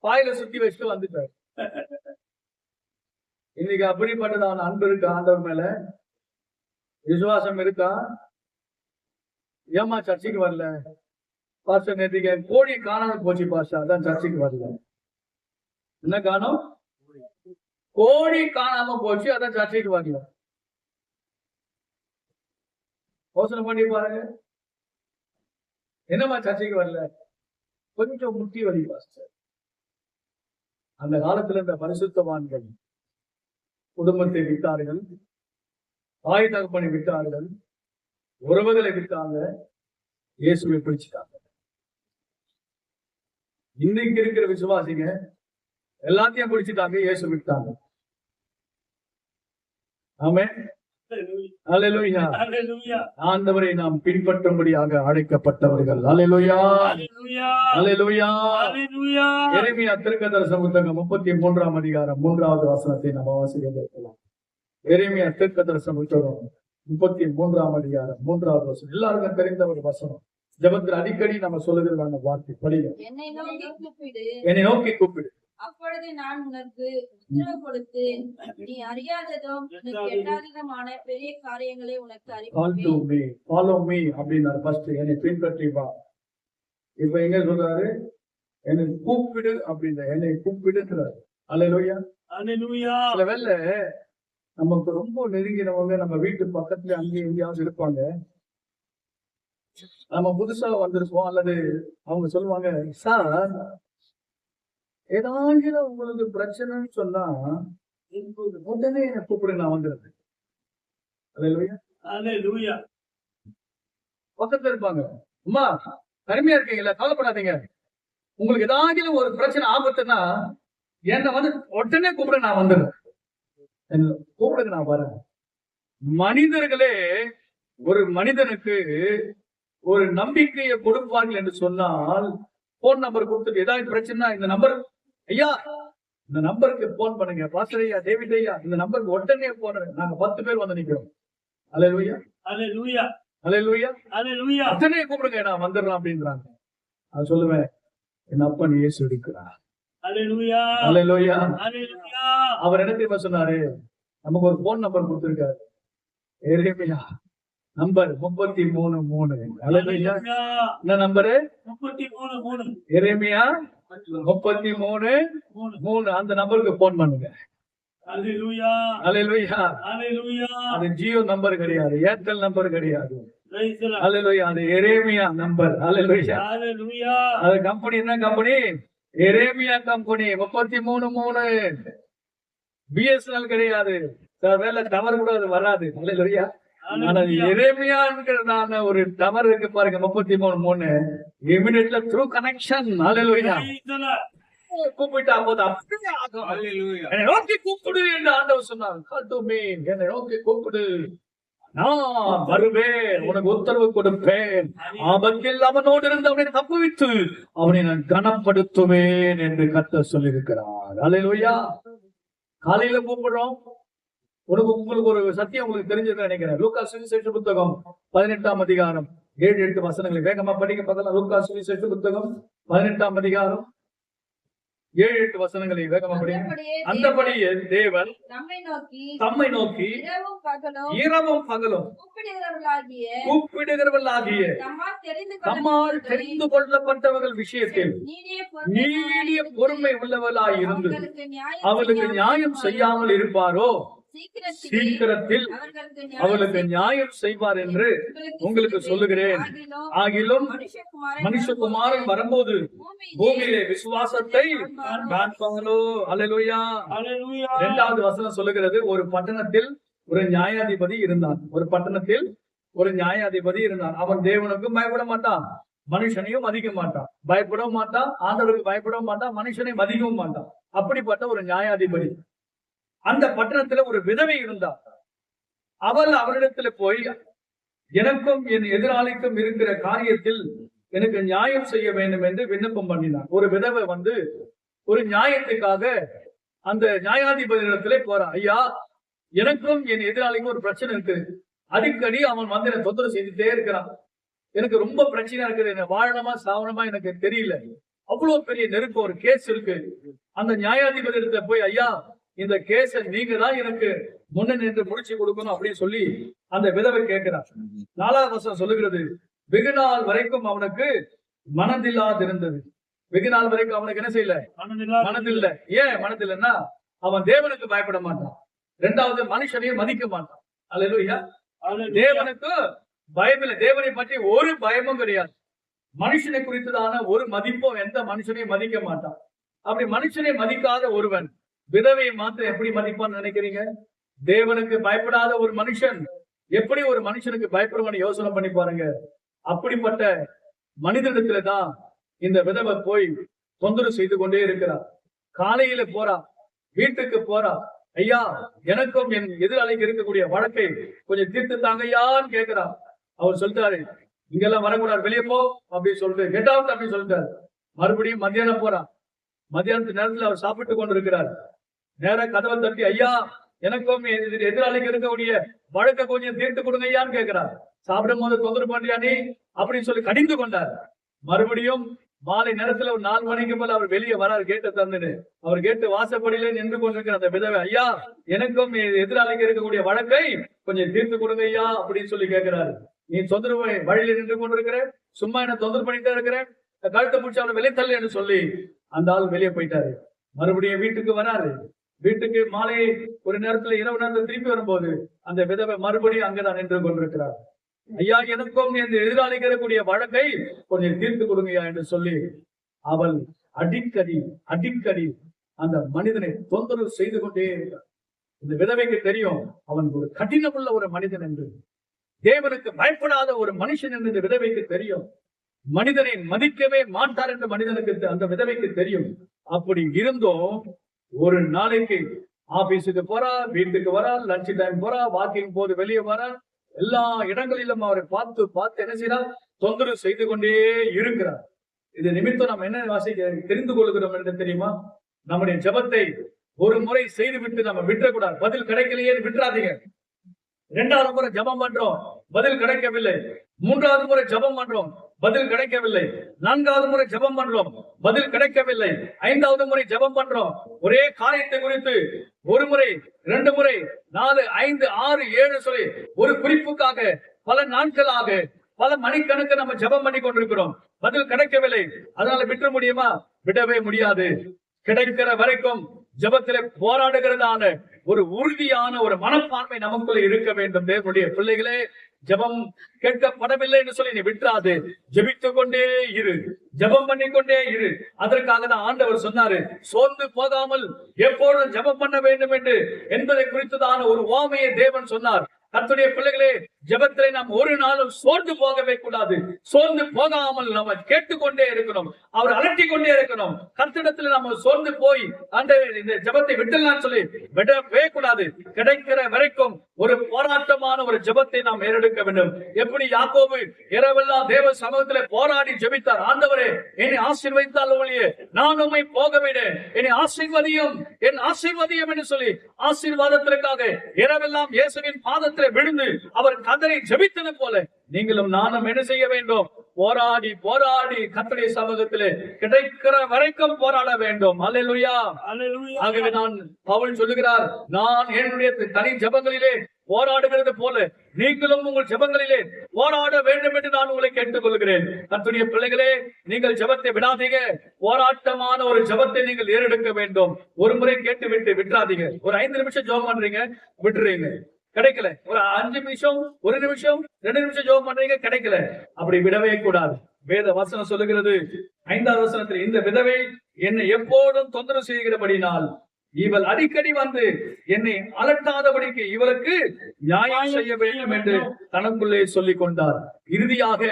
வாயில சுத்தி வச்சுட்டு வந்துட்டாரு. இன்னைக்கு அப்படிப்பட்டதான அன்பு இருக்கா ஆண்டவர் மேல? விசுவாசம் இருக்கா? ஏமா சர்ச்சைக்கு வரல பாஸ்டர்? நேற்றுக்கு கோழி காணாம போச்சு பாஸ்டர், அதான் சர்ச்சைக்கு வரல. என்ன காணோம்? கோழி காணாம போச்சு, அதான் சர்ச்சைக்கு வரல. யோசனை பண்ணி பாருங்க. என்னமா சர்ச்சைக்கு வரல? கொஞ்சம் முட்டி வலி பாஸ்டர். அந்த காலத்துல இந்த பரிசுத்தவான்கள் குடும்பத்தை விட்டார்கள், தாய் தகப்பனை விட்டார்கள், உறவுகளை விட்டாங்க, இயேசுவை பிடிச்சிட்டாங்க. இன்னைக்கு இருக்கிற விசுவாசிங்க எல்லாத்தையும் பிடிச்சிட்டாங்க, இயேசு விட்டாங்க. ஆமென். அல்லேலூயா. ஆண்டவரை நாம் பின்பற்றும்படியாக அழைக்கப்பட்டவர்கள். அல்லேலூயா, அல்லேலூயா. எரேமியா தீர்க்கதரிசன புத்தகம் 33ஆம் அதிகாரம் 3வது வசனத்தை நம்ம வாசிக்கலாம். எரேமியா தீர்க்கதரிசன புத்தகம் 33ஆம் அதிகாரம் 3வது வசனம். எல்லாருக்கும் தெரிந்த ஒரு வசனம். ஜெபத்தில் அடிக்கடி நம்ம சொல்லுகிறதான வார்த்தை. படிங்க. என்னை நோக்கி கூப்பிடு, அப்பொழுது நான் உனக்கு உத்தரவு கொடுத்து நீ அறியாததும் எட்டாததுமான பெரிய காரியங்களை உனக்கு அறிவிப்பேன். ஃபாலோ மீ அப்படின்னாரு. ஃபர்ஸ்ட் என்னை பின்பற்றி வா. இப்ப எங்க சொல்றாரு? என்னை கூப்பிடு அப்படின்ற, என்னை கூப்பிடுன்றாரு. அல்லேலூயா, அல்லேலூயா. சில வேளை நமக்கு ரொம்ப நெருங்கினவங்க நம்ம வீட்டு பக்கத்துல அங்கேயும் எங்கேயாவது இருப்பாங்க. நம்ம புதுசா வந்திருப்போம், அல்லது அவங்க சொல்லுவாங்க, சார் ஏதாவது உங்களுக்கு பிரச்சனைன்னு சொன்னா உடனே என்ன கூப்பிடு, நான் வந்துடுறது. அல்லேலூயா, அல்லேலூயா. பக்கத்துல இருப்பாங்க, அம்மா தனிமையா இருக்கீங்களா, கவலைப்படாதீங்க, உங்களுக்கு ஏதாவது ஒரு பிரச்சனை ஆபத்துன்னா என்ன வந்து உடனே கூப்பிடு, நான் வந்துடுறேன். கூப்பிடுங்க, நான் வரேன். மனிதர்களே ஒரு மனிதனுக்கு ஒரு நம்பிக்கையை கொடுப்பார்கள் என்று சொன்னால், போன் நம்பர் கொடுத்துட்டு ஏதாவது பிரச்சனை இந்த நம்பர், ஐயா இந்த நம்பருக்கு போன் பண்ணுங்க, பாஸ்டர் ஐயா, டேவிட் ஐயா, இந்த நம்பருக்கு உடனே போடுறேன், நாங்க 10 பேர் வந்து நிக்கிறோம். அல்லேலூயா, அல்லேலூயா, அல்லேலூயா, அல்லேலூயா. உடனே கூப்பிடுங்க, நான் வந்துடுறேன் அப்படின்றாங்க. நான் சொல்லுவேன், என் அப்பன் இயேசு இருக்கிறார். அல்லேலூயா, அல்லேலூயா, அல்லேலூயா. அவர் என்ன தெரியுமா சொன்னாரு? நமக்கு ஒரு போன் நம்பர் கொடுத்திருக்காரு. எரேமியா நம்பர் 33:3. அல்லேலூயா. என்ன நம்பரு? 33:3. எரேமியா 33:3. அந்த நம்பருக்கு போன் பண்ணுங்க. அல்லேலூயா, அல்லேலூயா. அல்லேலூயா. அது ஜியோ நம்பர் கிடையாது, ஏர்டெல் நம்பர் கிடையாது. Praise the Lord. அல்லேலூயா, அது எரேமியா நம்பர். அல்லேலூயா. அல்லேலூயா. அது கம்பெனி என்ன கம்பெனி? எரேமியா கம்பெனி 33:3. பிஎஸ்என்எல் கிடையாது, வேலை டவர் கூட அது வராது. அல்லேலூயா. ஆனா எரேமியான்கிறதான ஒரு டவர் இருக்கு பாருங்க, 33:3. இமிடியேட்ல through connection. Hallelujah. Praise the Lord. கூப்பிட்டா போது அப்படியே ஆகும். அல்லேலூயா. என்னை நோக்கி கூப்பிடு என்று ஆண்டவர் சொன்னார். Call to me. என்னை நோக்கி கூப்பிடு, நான் வருவேன், உனக்கு உத்தரவு கொடுப்பேன். ஆபத்தில் அவனோடு இருந்து அவனை தப்புவித்து அவனை நான் கனப்படுத்துவேன் என்று கர்த்தர் சொல்லியிருக்கிறார். அல்லேலூயா. காலையில கூப்பிடுறோம். உங்களுக்கு ஒரு சத்தியம் உங்களுக்கு தெரிஞ்சது நினைக்கிறேன். லூக்கா சுவிசேஷ புத்தகம் 18ஆம் அதிகாரம் 7-8 வசனங்களை வேகமா படிக்க பார்க்கலாம். லூக்கா சுவிசேஷ புத்தகம் 18ஆம் அதிகாரம் 7-8 வசனங்களை வேகமா படிங்க. அந்தபடியே தேவன் தம்மை நோக்கி இரவும் பகலும் கூப்பிடுகிறவர்களாகிய தம்மால் தெரிந்து கொள்ளப்பட்டவர்கள் விஷயத்தில் நீடிய பொறுமை உள்ளவர்களாய் இருந்து அவர்களுக்கு நியாயம் செய்யாமல் இருப்பாரோ, சீக்கிரத்தில் அவர்களுக்கு நியாயம் செய்வார் என்று உங்களுக்கு சொல்லுகிறேன். ஆகிலும் மனுஷகுமாரன் வரும்போது பூமியிலே விசுவாசத்தை காண்பாங்களோ. அல்லேலூயா, அல்லேலூயா. 2வது வசனம் சொல்லுகிறது, ஒரு பட்டணத்தில் ஒரு நியாயாதிபதி இருந்தான். ஒரு பட்டணத்தில் ஒரு நியாயாதிபதி இருந்தான். அவன் தேவனுக்கும் பயப்பட மாட்டான், மனுஷனையும் மதிக்க மாட்டான். பயப்படவும் மாட்டான், ஆண்டவருக்கு பயப்படவும் மாட்டான், மனுஷனை மதிக்கவும் மாட்டான். அப்படிப்பட்ட ஒரு நியாயாதிபதி. அந்த பட்டணத்துல ஒரு விதவை இருந்தார். அவள் அவரிடத்துல போய், எனக்கும் என் எதிராளிக்கும் இருக்கிற காரியத்தில் எனக்கு நியாயம் செய்ய வேண்டும் என்று விண்ணப்பம் பண்ணினார். ஒரு விதவை ஒரு நியாயத்துக்காக அந்த நியாயாதிபதியிடத்திலே போறா. ஐயா, எனக்கும் என் எதிராளிக்கும் ஒரு பிரச்சனை இருக்கு. அடிக்கடி அவன் என்னை தொந்தரவு செய்துட்டே இருக்கிறான். எனக்கு ரொம்ப பிரச்சனை இருக்குது. என்ன வாழணுமா சாவணமா எனக்கு தெரியல. அவ்வளவு பெரிய நெருக்கம், ஒரு கேஸ் இருக்கு. அந்த நியாயாதிபதி இடத்துல போய், ஐயா, இந்த கேஸ நீங்க தான் எனக்கு முன்ன நின்று முடிச்சு கொடுக்கணும் அப்படின்னு சொல்லி அந்த விதவை கேட்கிறார். 4வது வசனம் சொல்லுகிறது, வெகு நாள் வரைக்கும் அவனுக்கு மனதில்லாதிருந்தது. வெகு நாள் வரைக்கும் அவனுக்கு என்ன செய்யல? மனதில்ல. ஏன் மனதில்லைன்னா, அவன் தேவனுக்கு பயப்பட மாட்டான். 2வது, மனுஷனையும் மதிக்க மாட்டான். அல்லேலூயா. தேவனுக்கு பயமில்லை. தேவனை பற்றி ஒரு பயமும் கிடையாது. மனுஷனை குறித்ததான ஒரு மதிப்பும் எந்த மனுஷனையும் மதிக்க மாட்டான். அப்படி மனுஷனை மதிக்காத ஒருவன் விதவையை மாத்திரம் எப்படி மதிப்பான்னு நினைக்கிறீங்க? தேவனுக்கு பயப்படாத ஒரு மனுஷன் எப்படி ஒரு மனுஷனுக்கு பயப்படுவான்னு யோசனை பண்ணி பாருங்க. அப்படிப்பட்ட மனிதனிடத்துலதான் இந்த விதவை போய் தொந்தரவு செய்து கொண்டே இருக்கிறார். காலையில போறா, வீட்டுக்கு போறா. ஐயா, எனக்கும் என் எதிராளிக்கு இருக்கக்கூடிய வழக்கை கொஞ்சம் தீர்த்து தாங்கய்யான்னு கேட்கிறா. அவர் சொல்லிட்டாரு, இங்கெல்லாம் வரக்கூடாது, வெளியே போ அப்படின்னு சொல்லிட்டு கெட் அவுட் அப்படின்னு சொல்லிட்டாரு. மறுபடியும் மத்தியானம் போறா. மத்தியானத்து நேரத்துல அவர் சாப்பிட்டு கொண்டு இருக்கிறார். நேர கதவை தட்டி, ஐயா, எனக்கும் எதிராளிக்கு இருக்கக்கூடிய வழக்க கொஞ்சம் தீர்த்து கொடுங்க ஐயான்னு கேட்கிறார். சாப்பிடும் போது தொந்தரவு பண்றியா நீ அப்படின்னு சொல்லி கடிந்து கொண்டார். மறுபடியும் மாலை நேரத்துல ஒரு 4 மணிக்கு மேல அவர் வெளியே வரார். கேட்டு தந்துன்னு அவர் கேட்டு வாசப்படியில நின்று கொண்டிருக்கிற அந்த விதவை, ஐயா, எனக்கும் எதிராளிக்கு இருக்கக்கூடிய வழக்கை கொஞ்சம் தீர்த்து கொடுங்க ஐயா அப்படின்னு சொல்லி கேட்கிறாரு. நீ தொந்தரவு வழியில நின்று கொண்டிருக்கிற, சும்மா என்ன தொந்தரவு பண்ணிட்டே இருக்கிற, கழுத்தை பிடிச்ச அவனை வெளியே தள்ளு என்று சொல்லி அந்த ஆள் வெளியே போயிட்டாரு. மறுபடியும் வீட்டுக்கு வராரு. வீட்டுக்கு மாலை ஒரு நேரத்துல, இரவு நேரத்துல திருப்பி வரும்போது அந்த விதவை மறுபடியும் அங்கதான் நின்று கொண்டிருக்கிறார். ஐயா, எனக்கும் இந்த எதிராளிக்கு இருக்கக்கூடிய வழக்கை கொஞ்சம் தீர்த்து கொடுங்கய்யா என்று சொல்லி அவள் அடிக்கடி அந்த மனிதனை தொந்தரவு செய்து கொண்டே இருக்கிறார். இந்த விதவைக்கு தெரியும் அவன் ஒரு கடினமுள்ள ஒரு மனிதன் என்று. தேவனுக்கு பயப்படாத ஒரு மனுஷன் என்று இந்த விதவைக்கு தெரியும். மனிதனை மதிக்கவே மாட்டார் என்று அந்த விதவைக்கு தெரியும். அப்படி இருந்தும் ஒரு நாளைக்கு ஆபீஸுக்கு போறா, வீட்டுக்கு வரா, லஞ்ச் டைம் போறா, வாக்கிங் போது வெளியே வரா, எல்லா இடங்களிலும் அவரை பார்த்து என்ன செய்யறா? தொந்தரவு செய்து கொண்டே இருக்கிறார். இது நிமித்தம் நம்ம என்ன தெரிந்து கொள்கிறோம் என்று தெரியுமா? நம்முடைய ஜெபத்தை ஒரு முறை செய்துவிட்டு நம்ம விட்டுறக்கூடாது. பதில் கிடைக்கலையே விட்டுறாதீங்க. 2வது முறை ஜெபம் பண்றோம், பதில் கிடைக்கவில்லை. 3வது முறை ஜெபம் பண்றோம், பதில் கிடைக்கவில்லை. 4வது முறை ஜெபம் பண்றோம், பதில் கிடைக்கவில்லை. 5வது முறை ஜெபம் பண்றோம். ஒரே காரியத்தை குறித்து 1 முறை, 2 முறை, 4, 5, 6, 7 சொல்லி ஒரு குறிப்புக்காக பல நாட்களாக பல மணிக்கணக்கு நம்ம ஜெபம் பண்ணி கொண்டிருக்கிறோம். பதில் கிடைக்கவில்லை. அதனால விட்டுற முடியுமா? விடவே முடியாது. கிடைக்கிற வரைக்கும் ஜெபத்திலே போராடுகிறதான ஒரு உறுதியான ஒரு மனப்பான்மை நமக்குள்ள இருக்க வேண்டும். தேவனுடைய பிள்ளைகளே, ஜெபம் கேட்கப்படவில்லை என்று சொல்லி நீ விட்டுறாது. ஜெபித்துக் கொண்டே இரு, ஜெபம் பண்ணிக்கொண்டே இரு. அதற்காக தான் ஆண்டவர் சொன்னாரு, சோர்ந்து போகாமல் எப்பொழுதும் ஜெபம் பண்ண வேண்டும் என்று என்பதை குறித்துதான ஒரு உவமையை தேவன் சொன்னார். கர்த்தருடைய பிள்ளைகளே, ஜெபத்திலே நாம் ஒரு நாளும் சோர்ந்து போகவே கூடாது. சோர்ந்து போகாமல் நம்ம கேட்டுக்கொண்டே இருக்கணும். அவர் அலட்டிக் கொண்டே இருக்கணும். கர்த்தரிடத்துல நம்ம சோர்ந்து போய் இந்த ஜெபத்தை விட்டுலாம் சொல்லி விடவே கூடாது. கிடைக்கிற வரைக்கும் ஒரு போராட்டமான ஒரு ஜெபத்தை நாம் ஏறெடுக்க வேண்டும். எப்படி யாக்கோபு இரவெல்லாம் தேவ சமூகத்திலே போராடி ஜெபித்தார். ஆண்டவரே, என்னை ஆசீர்வதித்தால் ஒழிய நான் உம்மை போக விடேன், என்னை ஆசீர்வதியும் என் ஆசீர்வதியும் என்று சொல்லி ஆசீர்வாதத்திற்காக இரவெல்லாம் இயேசுவின் பாதத்திலே விழுந்து அவர் கதரை ஜெபித்தது போல நீங்களும் நானும் என்ன செய்ய வேண்டும்? போராடி கர்த்தருடைய சமூகத்திலே கிடைக்கிற வரைக்கும் போராட வேண்டும். அல்லேலூயா. ஆகவே பவுல் சொல்லுகிறார், நான் என்னுடைய தனி ஜெபங்களிலே போராடுகிறது போல நீங்களும் உங்கள் ஜெபங்களிலே போராட வேண்டும் என்று நான் உங்களை கேட்டுக் கொள்கிறேன். கர்த்தருடைய பிள்ளைகளே, நீங்கள் ஜெபத்தை விடாதீங்க. போராட்டமான ஒரு ஜெபத்தை நீங்கள் ஏறெடுக்க வேண்டும். ஒரு முறை கேட்டு விட்டுறாதீங்க. ஒரு 5 நிமிஷம் ஜெபம் பண்றீங்க, விட்டுறீங்க, கிடைக்கல. ஒரு 5 நிமிஷம், 1 நிமிஷம், 2 நிமிஷம் ஜெபம் பண்றீங்க, கிடைக்கல. அப்படி விடவே கூடாது. வேத வசனம் சொல்லுகிறது 5வது வசனத்தில், இந்த விதவை என்னை எப்போதும் தொந்தரவு செய்கிறபடினால் இவள் அடிக்கடி வந்து என்னை அலட்டாதபடிக்கு இவளுக்கு நியாயம் செய்ய வேண்டும் என்று தனக்குள்ளே சொல்லிக் கொண்டார். இறுதியாக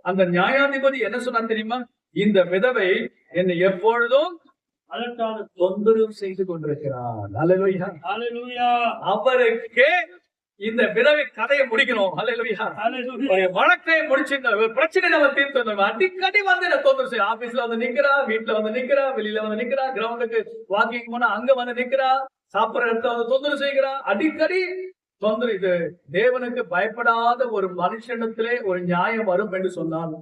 அந்த நியாயாதிபதி என்ன சொன்னார் தெரியுமா? இந்த விதவை என்னை எப்பொழுதும் அலட்டாத தொந்தரவு செய்து கொண்டிருக்கிறான். அல்லேலூயா. ஹalleluya அவருக்கே இந்த விதவை கதையை முடிக்கணும். அல்லேலூயா. ஹalleluya ஒரு வழக்கை முடிச்சிருந்த ஒரு பிரச்சனை நம்ம தீர்த்து அடிக்கடி வந்து என்ன தொந்தரவு செய்ய. ஆபீஸ்ல வந்து நிக்கிறா, வீட்டுல வந்து நிக்கிறா, வெளியில வந்து நிக்கிறா, கிரவுண்டுக்கு வாக்கிங் போனா அங்க வந்து நிக்கிறா, சாப்பிடுற இடத்துல வந்து தொந்தரவு செய்கிறா, அடிக்கடி தொந்தரவு. இது தேவனுக்கு பயப்படாத ஒரு மனுஷனிடத்திலே ஒரு நியாயம் வரும் என்று சொன்னால்,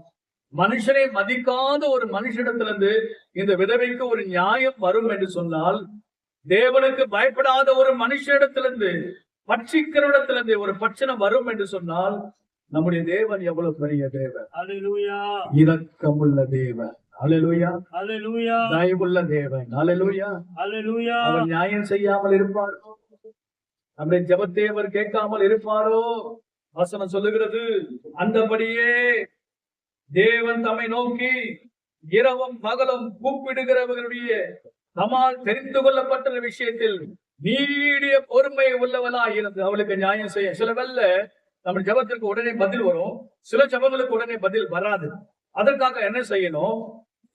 மனுஷனை மதிக்காத ஒரு மனுஷனிடத்திலிருந்து இந்த விதவைக்கு ஒரு நியாயம் வரும் என்று சொன்னால், தேவனுக்கு பயப்படாத ஒரு மனுஷனிடத்திலிருந்து பட்சிக்கிறவனிடத்திலிருந்து ஒரு பட்சணை வரும் என்று சொன்னால், நம்முடைய தேவன் எவ்வளவு பெரிய தேவன். ஹalleluya இரக்கமுள்ள தேவன். அல்லேலூயா. ஹalleluya தயவுள்ள தேவன். அல்லேலூயா. ஹalleluya அவர் நியாயம் செய்யாமல் இருப்பாரோ? நம்முடைய ஜெபத்தை அவர் கேட்காமல் இருப்பாரோ? வசனம் சொல்லுகிறது, அந்தபடியே தேவன் தம்மை நோக்கி இரவும் பகலும் கூப்பிடுகிறவர்களுடைய தம்மால் தெரிந்து கொள்ளப்பட்ட விஷயத்தில் நீடிய பொறுமை உள்ளவளாய் இருந்து அவளுக்கு நியாயம் செய்ய. சில வேளை நம்ம ஜெபத்திற்கு உடனே பதில் வரும், சில ஜெபங்களுக்கு உடனே பதில் வராது. அதற்காக என்ன செய்யணும்?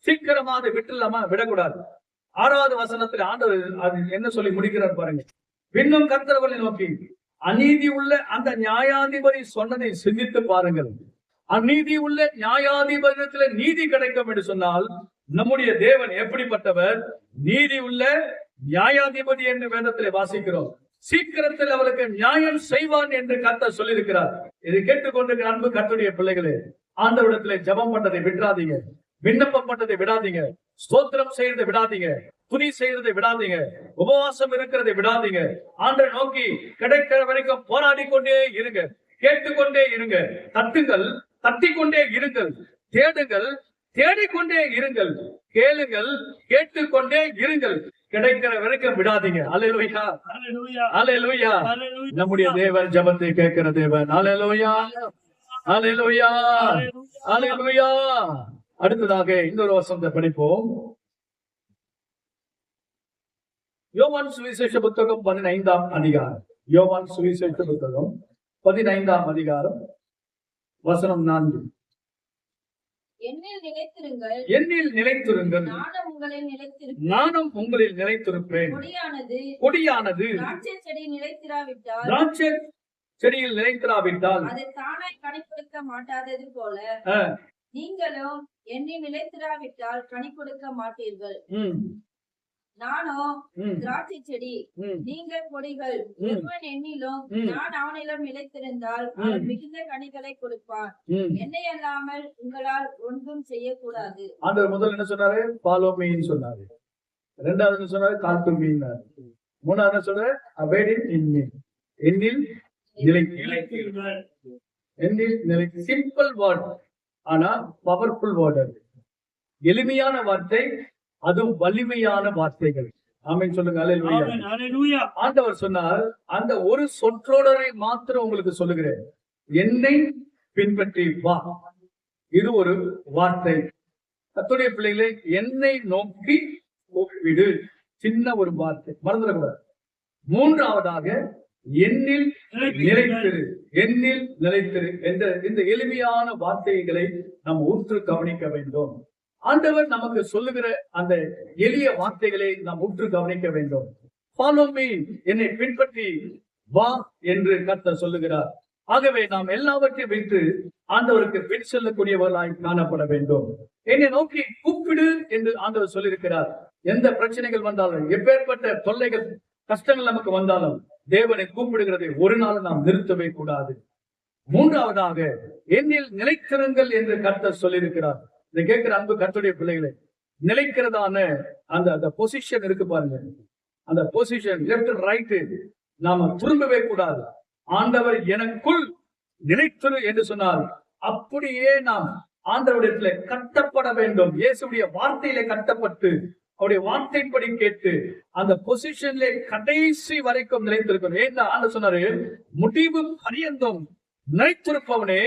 சீக்கிரமா அதை விட்டுலாமா? விடக்கூடாது. 6வது வசனத்தில் ஆண்டவர் அது என்ன சொல்லி முடிக்கிறார் பாருங்க. பின்னும் கர்த்தரை நோக்கி அநீதி உள்ள அந்த நியாயாதிபதி சொன்னதை சிந்தித்து பாருங்கள். அநீதி உள்ள நியாயாதிபதியத்துல நீதி கிடைக்கும் என்று சொன்னால், நம்முடைய தேவன் எப்படிப்பட்டவர்? நீதி உள்ள நியாயாதிபதி என்று வேதத்திலே வாசிக்கிறோம். சீக்கிரத்தில் அவளுக்கு நியாயம் செய்வான் என்று கர்த்தர் சொல்லியிருக்கிறார். இதை கேட்டுக்கொண்டிருக்கிற அன்பு கர்த்தருடைய பிள்ளைகளே, ஆண்டவரிடத்திலே ஜெபம் பண்ணதை விடாதீங்க, விண்ணப்பம் பண்ணதை விடாதீங்க, ஸ்தோத்திரம் செய்யறதை விடாதீங்க, துதி செய்யறதை விடாதீங்க, உபவாசம் இருக்கிறதை விடாதீங்க. ஆண்டை நோக்கி கிடைக்கிற வரைக்கும் போராடி கொண்டே இருங்க, கேட்டுக்கொண்டே இருங்க, தட்டுங்கள், தட்டிக்கொண்டே இருங்கள், தேடுங்கள், தேடிக்கொண்டே இருங்கள், கேளுங்கள், கேட்டுக்கொண்டே இருங்கள், கிடைக்கிற வரைக்கும் விடாதீங்க. அல்லேலூயா. ஹalleluya அல்லேலூயா. ஹalleluya நம்முடைய தேவன் ஜெபத்தை கேட்கிற தேவன். அல்லேலூயா. அல்லேலூயா. அல்லேலூயா. அடுத்ததாக இன்னொரு வசனத்தை படிப்போம். யோவான் சுவிசேஷ புத்தகம் 15ஆம் அதிகாரம். யோவான் சுவிசேஷ புத்தகம் 15ஆம் அதிகாரம் வசனம் 4. என்னில் நிலைத்திருங்கள், என்னில் நிலைத்திருங்கள், நானும் உங்களில் நிலைத்திருப்பேன். நானும் உங்களில் நிலைத்திருப்பேன். கொடியானது திராட்சை செடி நிலைத்திராவிட்டால், திராட்சை செடியில் நிலைத்திராவிட்டால் அது தானாய் கனி கொடுக்க மாட்டாதது போல, நீங்களும் என்னில் நிலைத்திராவிட்டால் கனி கொடுக்க மாட்டீர்கள். நானும் திராட்சை செடி, நீங்கள் கொடிகள். ஒருவன் என்னிலும் நான் அவனிலும் நிலைத்திருந்தால் அவன் மிகுந்த கனிகளை கொடுப்பான். என்னை அல்லாமல் உங்களால் ஒன்றும் செய்யக்கூடாது. ஆண்டவர் முதல் என்ன சொன்னாரு? ஃபாலோ மீன்னு சொன்னாரு. 2வது என்ன சொன்னாரு? கம் டு மீன்னாரு. 3வது என்ன சொன்னாரு? Abide in me. என்னில் நிலைத்திருங்கள். என்னில் நிலை. சிம்பிள் வேர்ட், ஆனா பவர்ஃபுல் வேர்ட். அது எளிமையான வார்த்தை, அதுவும் வலிமையான வார்த்தைகள். ஆமென் சொல்லுங்க. அல்லேலூயா. ஆண்டவர் சொன்னார், அந்த ஒரு சொற்றொடரை மாத்திரம் உங்களுக்கு சொல்லுகிறேன், என்னை பின்பற்றி வா. இது ஒரு வார்த்தை. கர்த்தருடைய பிள்ளைகளே, என்னை நோக்கி ஒப்பிடு. சின்ன ஒரு வார்த்தை, மறந்துடக்கூடாது. 3வதாக என்னில் நிலைத்திரு. என்னில் நிலைத்திரு என்ற இந்த எளிமையான வார்த்தைகளை நாம் உற்று கவனிக்க வேண்டும். ஆண்டவர் நமக்கு சொல்லுகிற அந்த எளிய வார்த்தைகளை நாம் உற்று கவனிக்க வேண்டும். ஃபாலோ மீ, என்னை பின்பற்றி வா என்று கர்த்தர் சொல்லுகிறார். ஆகவே நாம் எல்லாவற்றையும் வைத்து ஆண்டவருக்கு பின் செல்லக்கூடியவர்களாய் காணப்பட வேண்டும். என்னை நோக்கி கூப்பிடு என்று ஆண்டவர் சொல்லியிருக்கிறார். எந்த பிரச்சனைகள் வந்தாலும், எப்பேற்பட்ட தொல்லைகள், கஷ்டங்கள் நமக்கு வந்தாலும், தேவனை கூப்பிடுகிறதை ஒரு நாள் நாம் நிறுத்தவே கூடாது. 3வதாக என்னில் நிலைத்திருங்கள் என்று கர்த்தர் சொல்லியிருக்கிறார். இதை கேட்கிற அன்பு கர்த்தருடைய பிள்ளைகளை, நிலைக்கிறதான அந்த பொசிஷன் இருக்கு பாருங்க, அந்த பொசிஷன் லெப்ட் ரைட் நாம திரும்பவே கூடாது. ஆண்டவர் எனக்குள் நிலைத்திரு என்று சொன்னால் அப்படியே நாம் ஆண்டவரிடத்துல கட்டப்பட வேண்டும். இயேசுடைய வார்த்தையில கட்டப்பட்டு அவருடைய வார்த்தைப்படி கேட்டு அந்த பொசிஷன்ல கடைசி வரைக்கும் நிலைத்திருக்கணும். ஏன்னா ஆண்டவர் சொன்னாரு, முடிவு பரியந்தம் நிலைத்திருப்பவனே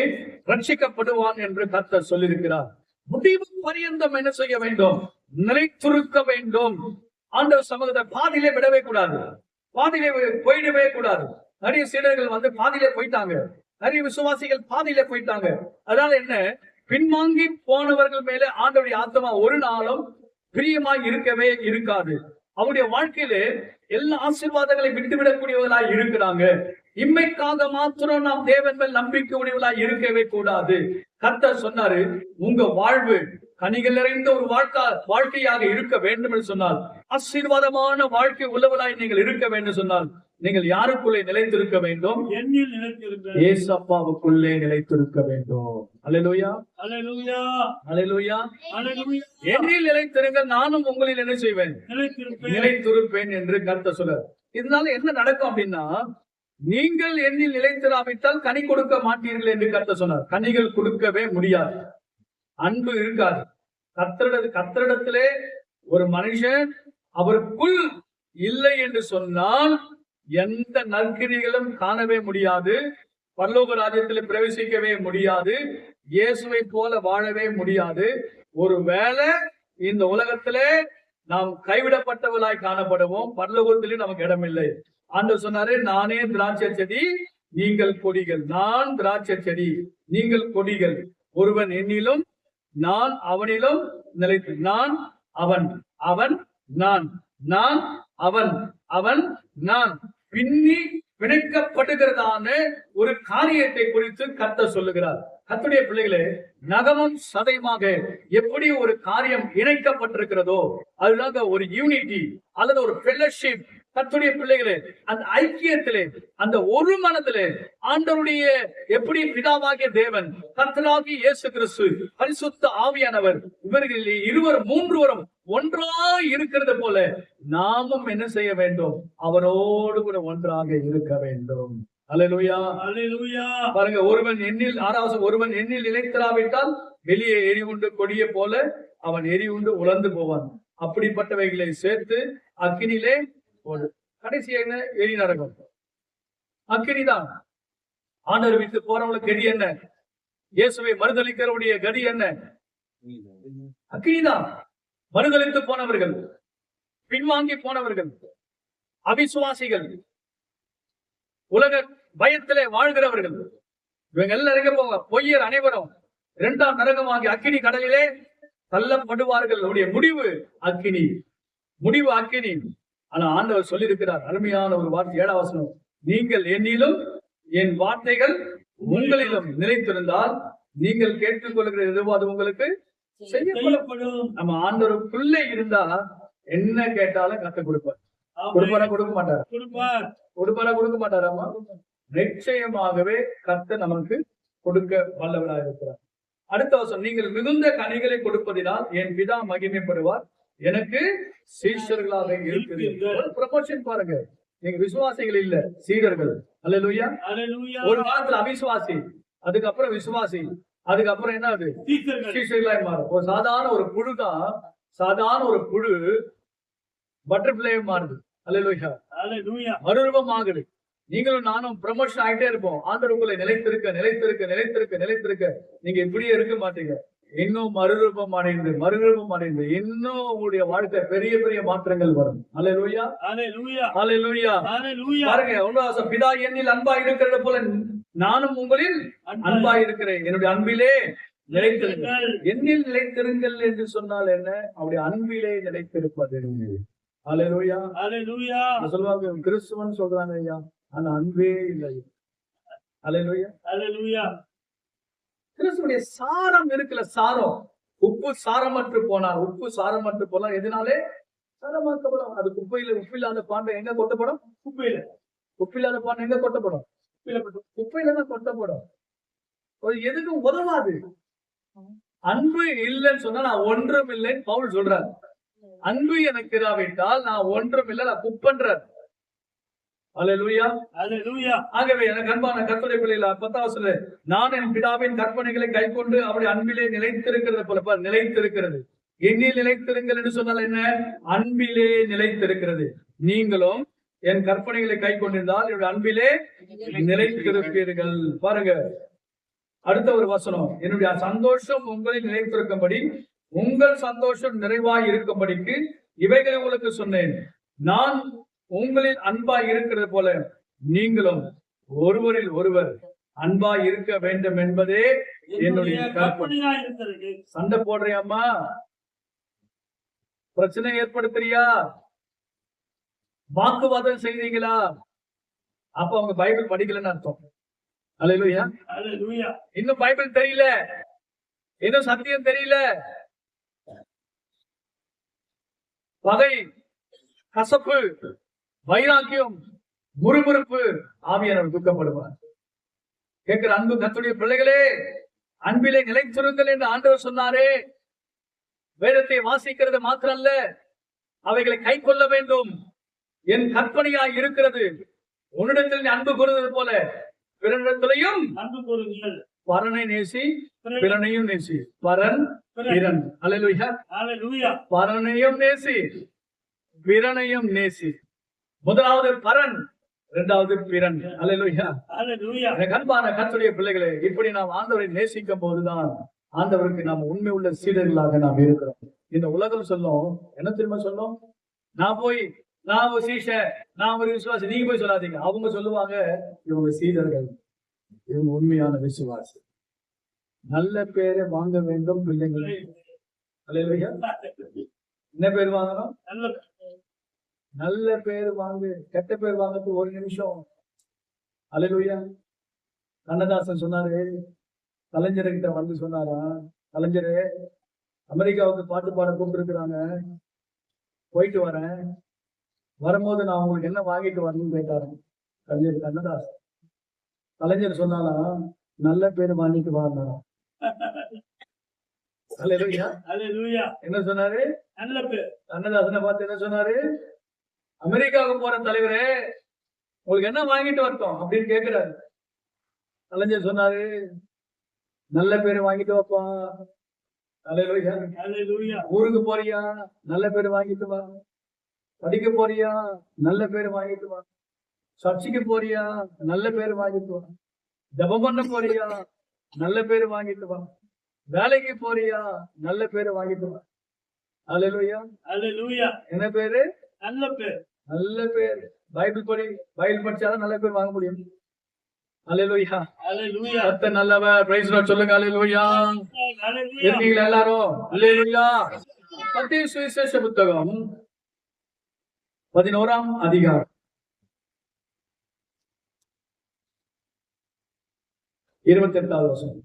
ரட்சிக்கப்படுவான் என்று கர்த்தர் சொல்லியிருக்கிறார். முடிவு பரியந்தம் என்ன செய்ய வேண்டும்? நிலைத்திருக்க வேண்டும். ஆண்டவர் சமூகத்தை பாதியிலே விடவே கூடாது, பாதியிலே போயிடவே கூடாது. நிறைய சீடர்கள் வந்து பாதியிலே போயிட்டாங்க, நிறைய விசுவாசிகள் பாதியிலே போயிட்டாங்க. அதனால என்ன, பின்வாங்கி போனவர்கள் மேல ஆண்டவருடைய ஆத்மா ஒரு நாளும் பிரியமாய் இருக்கவே இருக்காது. அவருடைய வாழ்க்கையிலே எல்லா ஆசீர்வாதங்களை விட்டுவிடக்கூடியவர்களாய் இருக்கிறாங்க. இம்மைக்காக மாத்திரம் நாம் தேவன் மேல் நம்பிக்கை உடையவர்களாய் இருக்கவே கூடாது. கர்த்தர் சொன்னாரு, உங்க வாழ்வு கனிகள் நிறைந்த ஒரு வாழ்க்கையாக இருக்க வேண்டும் என்று சொன்னால், ஆசீர்வாதமான வாழ்க்கை உள்ளவர்களாய் நீங்கள் இருக்க வேண்டும் சொன்னால், நீங்கள் யாருக்குள்ளே நிலைத்திருக்க வேண்டும்? என்னில் நிலைத்திருங்கள். ஏசப்பாவுக்குள்ளே நிலைத்திருக்க வேண்டும். அல்லேலூயா, அல்லேலூயா, அல்லேலூயா, அல்லேலூயா. என்னில் நிலைத்திருங்கள், நானும் உங்களில் என்ன செய்வேன்? நிலைத்திருப்பேன் என்று கர்த்தர் சொல்றார். இதனால என்ன நடக்கும் அப்படின்னா, நீங்கள் என்னில் நிலைத்திராவிட்டால் கனி கொடுக்க மாட்டீர்கள் என்று கர்த்தர் சொன்னார். கனிகள் கொடுக்கவே முடியாது. அன்பு இருக்காது. கர்த்தரிடத்திலே ஒரு மனுஷன் அவருக்குள் இல்லை என்று சொன்னால் எந்த நற்கிரிகளும் காணவே முடியாது. பரலோக ராஜ்யத்தில் பிரவேசிக்கவே முடியாது. இயேசுவை போல வாழவே முடியாது. ஒருவேளை இந்த உலகத்திலே நாம் கைவிடப்பட்டவர்களாய் காணப்படுவோம். பரலோகத்திலே நமக்கு இடமில்லை. ஆண்டவர் சொன்னாரு, நானே திராட்சை செடி, நீங்கள் கொடிகள். நான் திராட்சை செடி, நீங்கள் கொடிகள். ஒருவன் என்னிலும் நான் அவனிலும் நிலைத்து, நான் அவன், அவன் நான், நான் அவன், அவன் நான் பின்னி பிணைக்கப்படுகிறதான ஒரு காரியத்தை குறித்து கர்த்தர் சொல்லுகிறார். கர்த்தருடைய பிள்ளைகளே, நகமும் சதையுமாக எப்படி ஒரு காரியம் இணைக்கப்பட்டிருக்கிறதோ, அதுதாங்க ஒரு யூனிட்டி அல்லது ஒரு ஃபெல்லோஷிப். கர்த்தருடைய பிள்ளைகளே, அந்த ஐக்கியத்திலே, அந்த ஒரு மனத்திலே ஆண்டவருடைய எப்படி பிதாவாகிய தேவன், கர்த்தராகிய இயேசு கிறிஸ்து, பரிசுத்த ஆவியானவர், இவர்கள் இருவர் மூன்றுவரும் ஒன்றாய் இருக்கிறது போல நாமும் என்ன செய்ய வேண்டும்? அவரோடு கூட ஒன்றாக இருக்க வேண்டும். அல்லேலூயா, அல்லேலூயா. பாருங்க, ஒருவன் என்னில், ஒருவன் என்னில் நிலைத்திராவிட்டால் வெளியே எரிவுண்டு கொடிய போல அவன் எரிவுண்டு உலர்ந்து போவான். அப்படிப்பட்டவைகளை சேர்த்து அக்கினிலே போடு. கடைசி என்ன? எரி நரகம். அக்கினிதான். ஆண்டவர் விட்டு போறவங்களுக்கு கதி என்ன? இயேசுவை மறுதலிக்கிறவருடைய கதி என்ன? அக்கினிதான். மறுதலித்து போனவர்கள், பின்வாங்கி போனவர்கள், அவிசுவாசிகள், உலக பயத்திலே வாழ்கிறவர்கள், இவங்க எல்லாரும் போங்க. பொய்யர் அனைவரும் இரண்டாம் நரகமாகி அக்கினி கடலிலே தள்ளப்படுவார்கள். அவருடைய முடிவு அக்கினி, முடிவு அக்கினி. ஆனா ஆண்டவர் சொல்லி இருக்கிறார் அருமையான ஒரு வார்த்தை, 7ஆம் வசனம், நீங்கள் என்னிலும் என் வார்த்தைகள் உங்களிலும் நிலைத்திருந்தால் நீங்கள் கேட்டுக்கொள்கிற எதுவோ அது உங்களுக்கு செய்யப்படும். நம்ம ஆண்டவருக்குள்ளே இருந்தா என்ன கேட்டாலும் கற்றுக் கொடுப்பார். கொடுப்பாரா? கொடுக்க மாட்டார். கொடுப்பாரா? கொடுக்க மாட்டாராமா? நிச்சயமாகவே கர்த்தர் நமக்கு கொடுக்க வல்லவராக இருக்கிறார். அடுத்த வருஷம், நீங்கள் மிகுந்த கனிகளை கொடுப்பதினால் என் பிதா மகிமைப்படுவார், எனக்கு சீஷர்களாக இருக்கிறீர்கள். ப்ரமோஷன் பாருங்க. நீங்க விசுவாசிகள் இல்ல, சீடர்கள். அல்லேலூயா. ஒரு காலத்துல அவிசுவாசி, அதுக்கப்புறம் விசுவாசி, அதுக்கப்புறம் என்ன? அது சீஷர்களாய் மாறும். ஒரு சாதாரண ஒரு புழு தான், சாதாரண ஒரு புழு பட்டர்ஃபிளை மாறுது. அல்லேலூயா, மறுரூபம் ஆகுது. நீங்களும் நானும் ப்ரமோஷன் ஆகிட்டே இருப்போம். ஆண்டவர் உங்களை நிலைத்திருக்க நிலைத்திருக்க நிலைத்திருக்க நிலைத்திருக்க நீங்க இப்படியே இருக்க மாட்டீங்க. இன்னும் மறுரூபம் அடைந்து இன்னும் உங்களுடைய வாழ்க்கை பெரிய பெரிய மாற்றங்கள் வரும். அல்லேலூயா, அல்லேலூயா. பாருங்க, 1 பிதா என்னில் அன்பா இருக்கிறது போல நானும் உங்களில் அன்பா இருக்கிறேன். என்னுடைய அன்பிலே நிலைத்திருங்கள். என்னில் நிலைத்திருங்கள் என்று சொன்னால் என்ன? அவருடைய அன்பிலே நிலைத்திருப்பது. அல்லேலூயா, அல்லேலூயா. சொல்லுவாங்க, கிறிஸ்துவன் சொல்றாங்க ஐயா, ஆனா அன்பே இல்லை. அல்லேலூயா, அல்லேலூயா. கிறிஸ்துவுடைய சாரம் இருக்குல்ல, சாரம். உப்பு சாரமற்று போனார். உப்பு சாரமற்று போனால் எதனாலே சாரமாக்கப்படும்? அது குப்பையில. உப்பில்லாத பாண்டம் எங்க கொட்டப்படும்? குப்பையில. உப்பில்லாத பாண்டம் எங்க கொட்டப்படும்? குப்பையில தான் கொட்டப்படும். எதுக்கும் உதவாது. அன்பு இல்லைன்னு சொன்னா நான் ஒன்றும் இல்லைன்னு பவுல் சொல்றாரு. அன்பு எனக்கு இராவிட்டால் நான் ஒன்றும் இல்லை, நான் குப்பன்றார். அல்லேலூயா, அல்லேலூயா. ஆகவே எனக்கு அன்பான கர்த்தருடைய பிள்ளைகளா, 10ஆம் வசனம், நான் என் பிதாவின் கற்பனைகளை கைக்கொண்டு அவருடைய அன்பிலே நிலைத்திருக்கிறது போல, நிலைத்திருக்கிறது. என்னில் நிலைத்திருங்கள் என்று சொன்னால் என்ன? அன்பிலே நிலைத்திருக்கிறது. நீங்களும் என் கற்பனைகளை கை கொண்டிருந்தால் என்னுடைய அன்பிலே நிலைத்திருப்பீர்கள். பாருங்க, அடுத்த ஒரு வசனம், என்னுடைய சந்தோஷம் உங்களில் நிலைத்திருக்கும்படி உங்கள் சந்தோஷம் நிறைவாய் இருக்கும்படிக்கு இவைகளை உங்களுக்கு சொன்னேன். நான் உங்களில் அன்பாய் இருக்கிறது போல நீங்களும் ஒருவரில் ஒருவர் அன்பாய் இருக்க வேண்டும் என்பதே என்னுடைய கற்பனை. சண்டை போடுறியாமா? பிரச்சனை ஏற்படுத்துறியா, வாக்குவாதம் செய்றீங்களா, அப்ப அவங்க பைபிள் படிக்கலன்னு அர்த்தம். அல்லேலூயா. அல்லேலூயா. இன்னும் பைபிள் தெரியல, இன்னும் சத்தியம் தெரியல. பகை, கசப்பு, வைராக்கியம், முறுமுறுப்பு, ஆவியானவர் துக்கப்படுவார். கேட்கிற அன்பு கர்த்தருடைய பிள்ளைகளே, அன்பிலே நிலைத்திருங்கள் என்று ஆண்டவர் சொன்னாரே. வேதத்தை வாசிக்கிறது மாத்திரம் அல்ல, அவைகளை கை கொள்ள வேண்டும். என் கற்பனையாய் இருக்கிறது, உன்னிடத்தில் நீ அன்பு கூறுவது போல பிறனிடத்திலையும் அன்பு கூறுங்கள். பரனை நேசி, பிறனையும் நேசி. பரன், பிறன். அல்லேலூயா. அல்லேலூயா. பரனையும் நேசி, பிறனையும் நேசி. முதலாவது பரன், இரண்டாவது பிறன். அல்லேலூயா. அல்லேலூயா. அன்பான கர்த்தருடைய பிள்ளைகளே, இப்படி நாம் ஆண்டவரை நேசிக்கும் போதுதான் ஆண்டவருக்கு நாம் உண்மை உள்ள சீடர்களாக நாம் இருக்கிறோம். இந்த உலகம் சொல்லும், என்ன தெரியுமா சொல்லும், நான் ஒரு சீஷன், நான் ஒரு விசுவாசி, நீங்க போய் சொல்லாதீங்க. அவங்க சொல்லுவாங்க, இவங்க சீடர்கள், இவங்க உண்மையான விசுவாசி. நல்ல பேரை வாங்க வேண்டும் பிள்ளைங்களே. அல்லேலூயா. என்ன பேர் வாங்கணும்? நல்ல பேர் வாங்கு. கெட்ட பேர் வாங்கிறது ஒரு நிமிஷம். அல்லேலூயா. கண்ணதாசன் சொன்னாரு, கலைஞர்கிட்ட வந்து சொன்னாரா, கலைஞரே அமெரிக்காவுக்கு பாட்டு பாட கூப்பிட்டுருக்குறாங்க, போயிட்டு வரேன், வரும்போது நான் உங்களுக்கு என்ன வாங்கிட்டு வரணும்னு கேட்டாரு கலைஞர். கண்ணதாசன். கலைஞர் சொன்னாலாம், நல்ல பேர் வாங்கிட்டு வாங்கினாராம். அல்லேலூயா. அல்லேலூயா. என்ன சொன்னாரு? நல்ல பேர். கண்ணதாசனை பார்த்து என்ன சொன்னாரு? அமெரிக்காவுக்கு போற தலைவரே, உங்களுக்கு என்ன வாங்கிட்டு வரட்டும் அப்படின்னு கேட்கிறாரு. கலைஞர் சொன்னாரு, நல்ல பேரு வாங்கிட்டு வாப்பா. அல்லேலூயா. அல்லேலூயா. ஊருக்கு போறியா, நல்ல பேரு வாங்கிட்டு வா. படிக்க போறியா, நல்ல பேரு வாங்கிட்டு வா. சர்ச்சைக்கு போறியா, நல்ல பேரு வாங்கிட்டு வா. ஜெபம் பண்ண போறியா, நல்ல பேரு வாங்கிட்டு வா. வேலைக்கு போறியா, நல்ல பேரு வாங்கிட்டு வா. அல்லேலூயா. அல்லேலூயா. என்ன பேரு? நல்ல பேர். நல்ல பேர். பைபிள் படிச்சாதான் நல்ல பேர் வாங்க முடியும். அல்லேலூயா. அல்லேலூயா. கர்த்தர் நல்லவர். பிரைஸ் லார்ட் சொல்லுங்க. அல்லேலூயா. அல்லேலூயா. இருக்கீங்களா எல்லாரும்? அல்லேலூயா. மத்தேயு சுவிசேஷ புத்தகம் 11ஆம் அதிகாரம் 28வது வசனம்.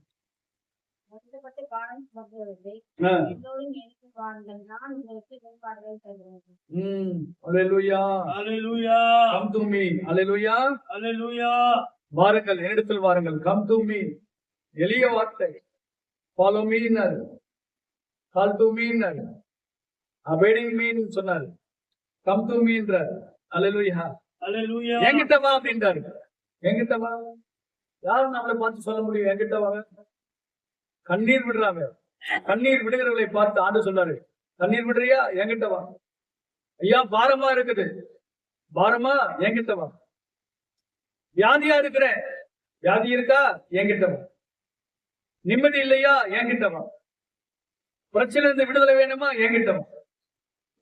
வருத்தப்பட்டு காலம் வருவதில்லை. எல்லோரும் எனக்கு வாருங்கள், நான் உங்களுக்கு வெளிப்பாடுகளை தருகிறேன். அல்லேலூயா. அல்லேலூயா. Come to me. அல்லேலூயா. அல்லேலூயா. வாருங்கள், என்னிடத்தில் வாருங்கள். Come to me. எளிய வார்த்தை. Follow me ன்னாரு. Call to me ன்னாரு. Abiding me ன்னு சொன்னாரு. Come to me ன்றாரு. அல்லேலூயா. அல்லேலூயா. என்கிட்ட வா அப்படின்றாரு. என்கிட்ட வா. யாரும் நம்மளை பார்த்து சொல்ல முடியும், என்கிட்ட வாங்க. கண்ணீர் விடுறாங்க. கண்ணீர் விடுகிறவர்களை பார்த்து ஆண்டு சொன்னாரு, கண்ணீர் விடுறியா, என்கிட்ட வா. ஐயா பாரமா இருக்குது, பாரமா, என்கிட்ட வா. வியாதியா இருக்கிறேன், வியாதி இருக்கா, என்கிட்ட வா. நிம்மதி இல்லையா, என்கிட்ட வா. பிரச்சனை இருந்து விடுதலை வேணுமா, என்கிட்ட வா.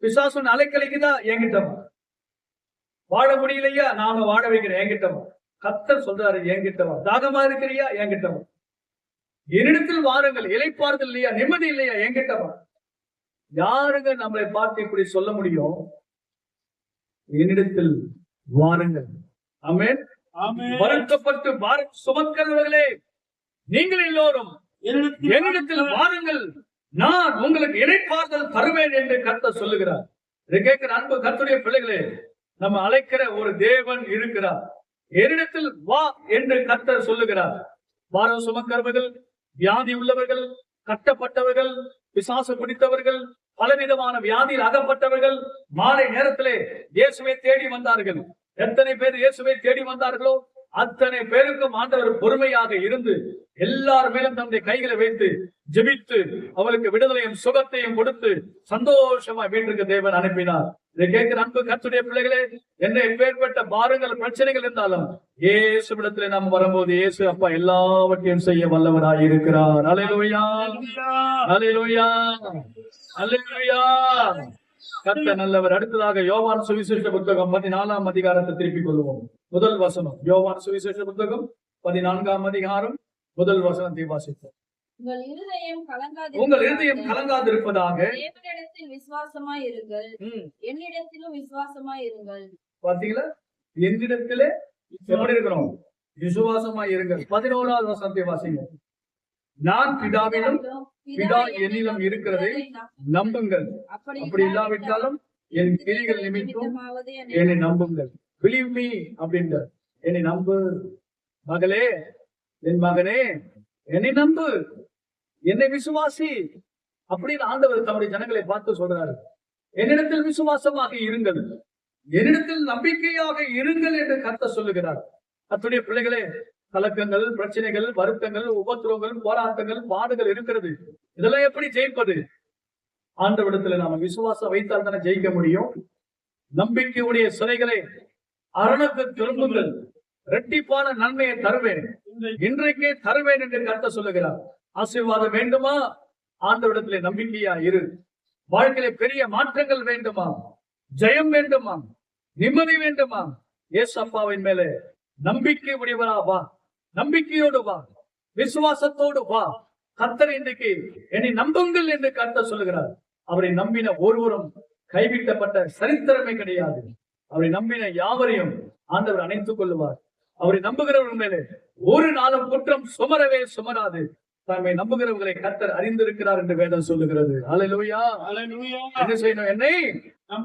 பிசாசு அலைக்கலைக்குதா, என்கிட்ட வா. வாழ முடியலையா, நாம வாழ வைக்கிறேன், என்கிட்ட வா. கர்த்தர் சொல்றாரு, என்கிட்ட வா. தாகமா இருக்கிறியா, என்கிட்ட வா. என்னிடத்தில் வாருங்கள். இளைப்பாறுதல் இல்லையா, நிம்மதி இல்லையா, என்கிட்ட வா. யாருங்க நம்மளை பார்த்து இப்படி சொல்ல முடியும்? என்னிடத்தில் வாருங்கள். ஆமென். ஆமென். வருத்தப்பட்டு பாரம் சுமக்கிறவர்களே, நீங்கள் எல்லோரும் என்னிடத்தில் வாருங்கள், நான் உங்களுக்கு இளைப்பாறுதல் தருவேன் என்று கர்த்தர் சொல்லுகிறார். இதை கேட்கிற அன்பு கர்த்தருடைய பிள்ளைகளே, நம்ம அழைக்கிற ஒரு தேவன் இருக்கிறார். என்னிடத்தில் வா என்று கர்த்தர் சொல்லுகிறார். பாரம் சுமக்கிறவர்கள், வியாதி உள்ளவர்கள், கட்டப்பட்டவர்கள், பிசாசு பிடித்தவர்கள், பலவிதமான வியாதியில் அகப்பட்டவர்கள் மாலை நேரத்திலே இயேசுவை தேடி வந்தார்கள். எத்தனை பேர் இயேசுவை தேடி வந்தார்களோ அத்தனை பேருக்கும் ஆண்டவர் பொறுமையாக இருந்து எல்லார் மேலும் தன்னுடைய கைகளை வைத்து ஜெபித்து அவளுக்கு விடுதலையும் சுகத்தையும் கொடுத்து சந்தோஷமா வீட்டுக்கு தேவன் அனுப்பினார். இதை கேட்கிற அன்பு கர்த்தருடைய பிள்ளைகளே, என்ன எப்பேற்பட்ட பாரங்கள் பிரச்சனைகள் இருந்தாலும் இயேசுவிடத்திலே நாம் வரும்போது இயேசு அப்பா எல்லாவற்றையும் செய்ய வல்லவராய் இருக்கிறார். அல்லேலூயா. அல்லேலூயா. அல்லேலூயா. கர்த்தர் நல்லவர். அடுத்ததாக யோவான் சுவிசேஷ புத்தகம் 14ஆம் அதிகாரத்தை திருப்பிக் கொள்வோம். முதல் வசனம். யோவான் சுவிசேஷ புத்தகம் 14ஆம் அதிகாரம் முதல் வசனத்தை வாசிப்போம். உங்கள் இருதயம் உங்கள் இருதயம் கலங்காதிருப்பதாக தேவனிடத்தில் விசுவாசமாய் இருங்கள், என்னிடத்திலும் விசுவாசமாய் இருங்கள். பாத்தீங்களா? என்னிடத்திலே எப்படி இருக்கிறோம்? விசுவாசமாய் இருங்கள். 11வது வசனத்தை வாசிங்க. நான் பிதாவிலும் பிதா என்னிலும் இருக்கிறதை நம்புங்கள். அப்படி இல்லாவிட்டாலும் என் கிரிகள் நிமித்தம் என்னை நம்புங்கள். பிலீவ் மீ அப்படின்ற என்னை நம்பு மகளே, என் மகனே, என்னை நம்பு, என்னை விசுவாசி அப்படின்னு ஆண்டவர் தம்முடைய ஜனங்களை பார்த்து சொல்றாரு. என்னிடத்தில் விசுவாசமாக இருங்கள், என்னிடத்தில் நம்பிக்கையாக இருங்கள் என்று கர்த்தர் சொல்லுகிறார். கர்த்தருடைய பிள்ளைகளே, கலக்கங்கள், பிரச்சனைகள், வருத்தங்கள், உபத்திரவங்கள், போராட்டங்கள், பாடுகள் இருக்கிறது. இதெல்லாம் எப்படி ஜெயிப்பது? ஆண்டவரிடத்துல நாம விசுவாசம் வைத்தால் தானே ஜெயிக்க முடியும். நம்பிக்கையுடைய சிலைகளை அரணக்கு திரும்புங்கள், இரட்டிப்பான நன்மையை தருவேன், இன்றைக்கே தருவேன் என்று கர்த்தர் சொல்லுகிறார். ஆசீர்வாதம் வேண்டுமா? ஆண்டவரிடத்திலே நம்பிக்கையா இரு. வாழ்க்கையில பெரிய மாற்றங்கள் வேண்டுமா? ஜெயம் வேண்டுமா? நிம்மதி வேண்டுமா? ஏசப்பாவின் மேலே நம்பிக்கை உடையவரா வா, நம்பிக்கையோடு வா, விசுவாசத்தோடு வா. கர்த்தர் இன்றைக்கு என்னை நம்புங்கள் என்று கர்த்தர் சொல்லுகிறார். அவரை நம்பின ஒருவரும் கைவிட்டப்பட்ட சரித்திரமே கிடையாது. அவரை நம்பின யாவரையும் ஆண்டவர் அணைத்துக் கொள்ளுவார். அவரை நம்புகிறவர்கள் மேலே ஒரு நாளும் குற்றம் சுமரவே சுமராது. தம்மை நம்புகிறவர்களை கர்த்தர் அறிந்திருக்கிறார் என்று வேதம் சொல்லுகிறது. அல்லேலூயா. என்ன செய்யணும்? என்னை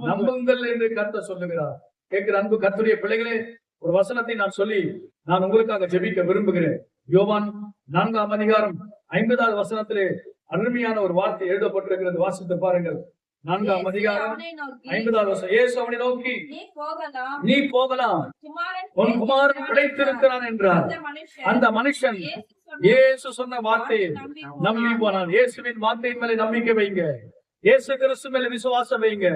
நம்புங்கள் என்று கர்த்தர் சொல்லுகிறார். கேட்கிற அன்பு கர்த்தருடைய பிள்ளைகளே, ஒரு வசனத்தை நான் சொல்லி நான் உங்களுக்காக ஜெபிக்க விரும்புகிறேன். யோவான் 4ஆம் அதிகாரம் 50வது வசனத்திலே அருமையான ஒரு வார்த்தை எழுதப்பட்டிருக்கிறது. வாசித்து பாருங்கள். 4ஆம் அதிகாரம் 50வது வசனம். இயேசு அவனை நோக்கி, நீ போகலாம், உன் குமாரன் கிடைத்திருக்கிறான் என்றார். அந்த மனுஷன் இயேசு சொன்ன வார்த்தையை நம்பி போனான். இயேசுவின் வார்த்தையின் மேலே நம்பிக்கை வைங்க, இயேசு கிறிஸ்து மேலே விசுவாசம் வைங்க.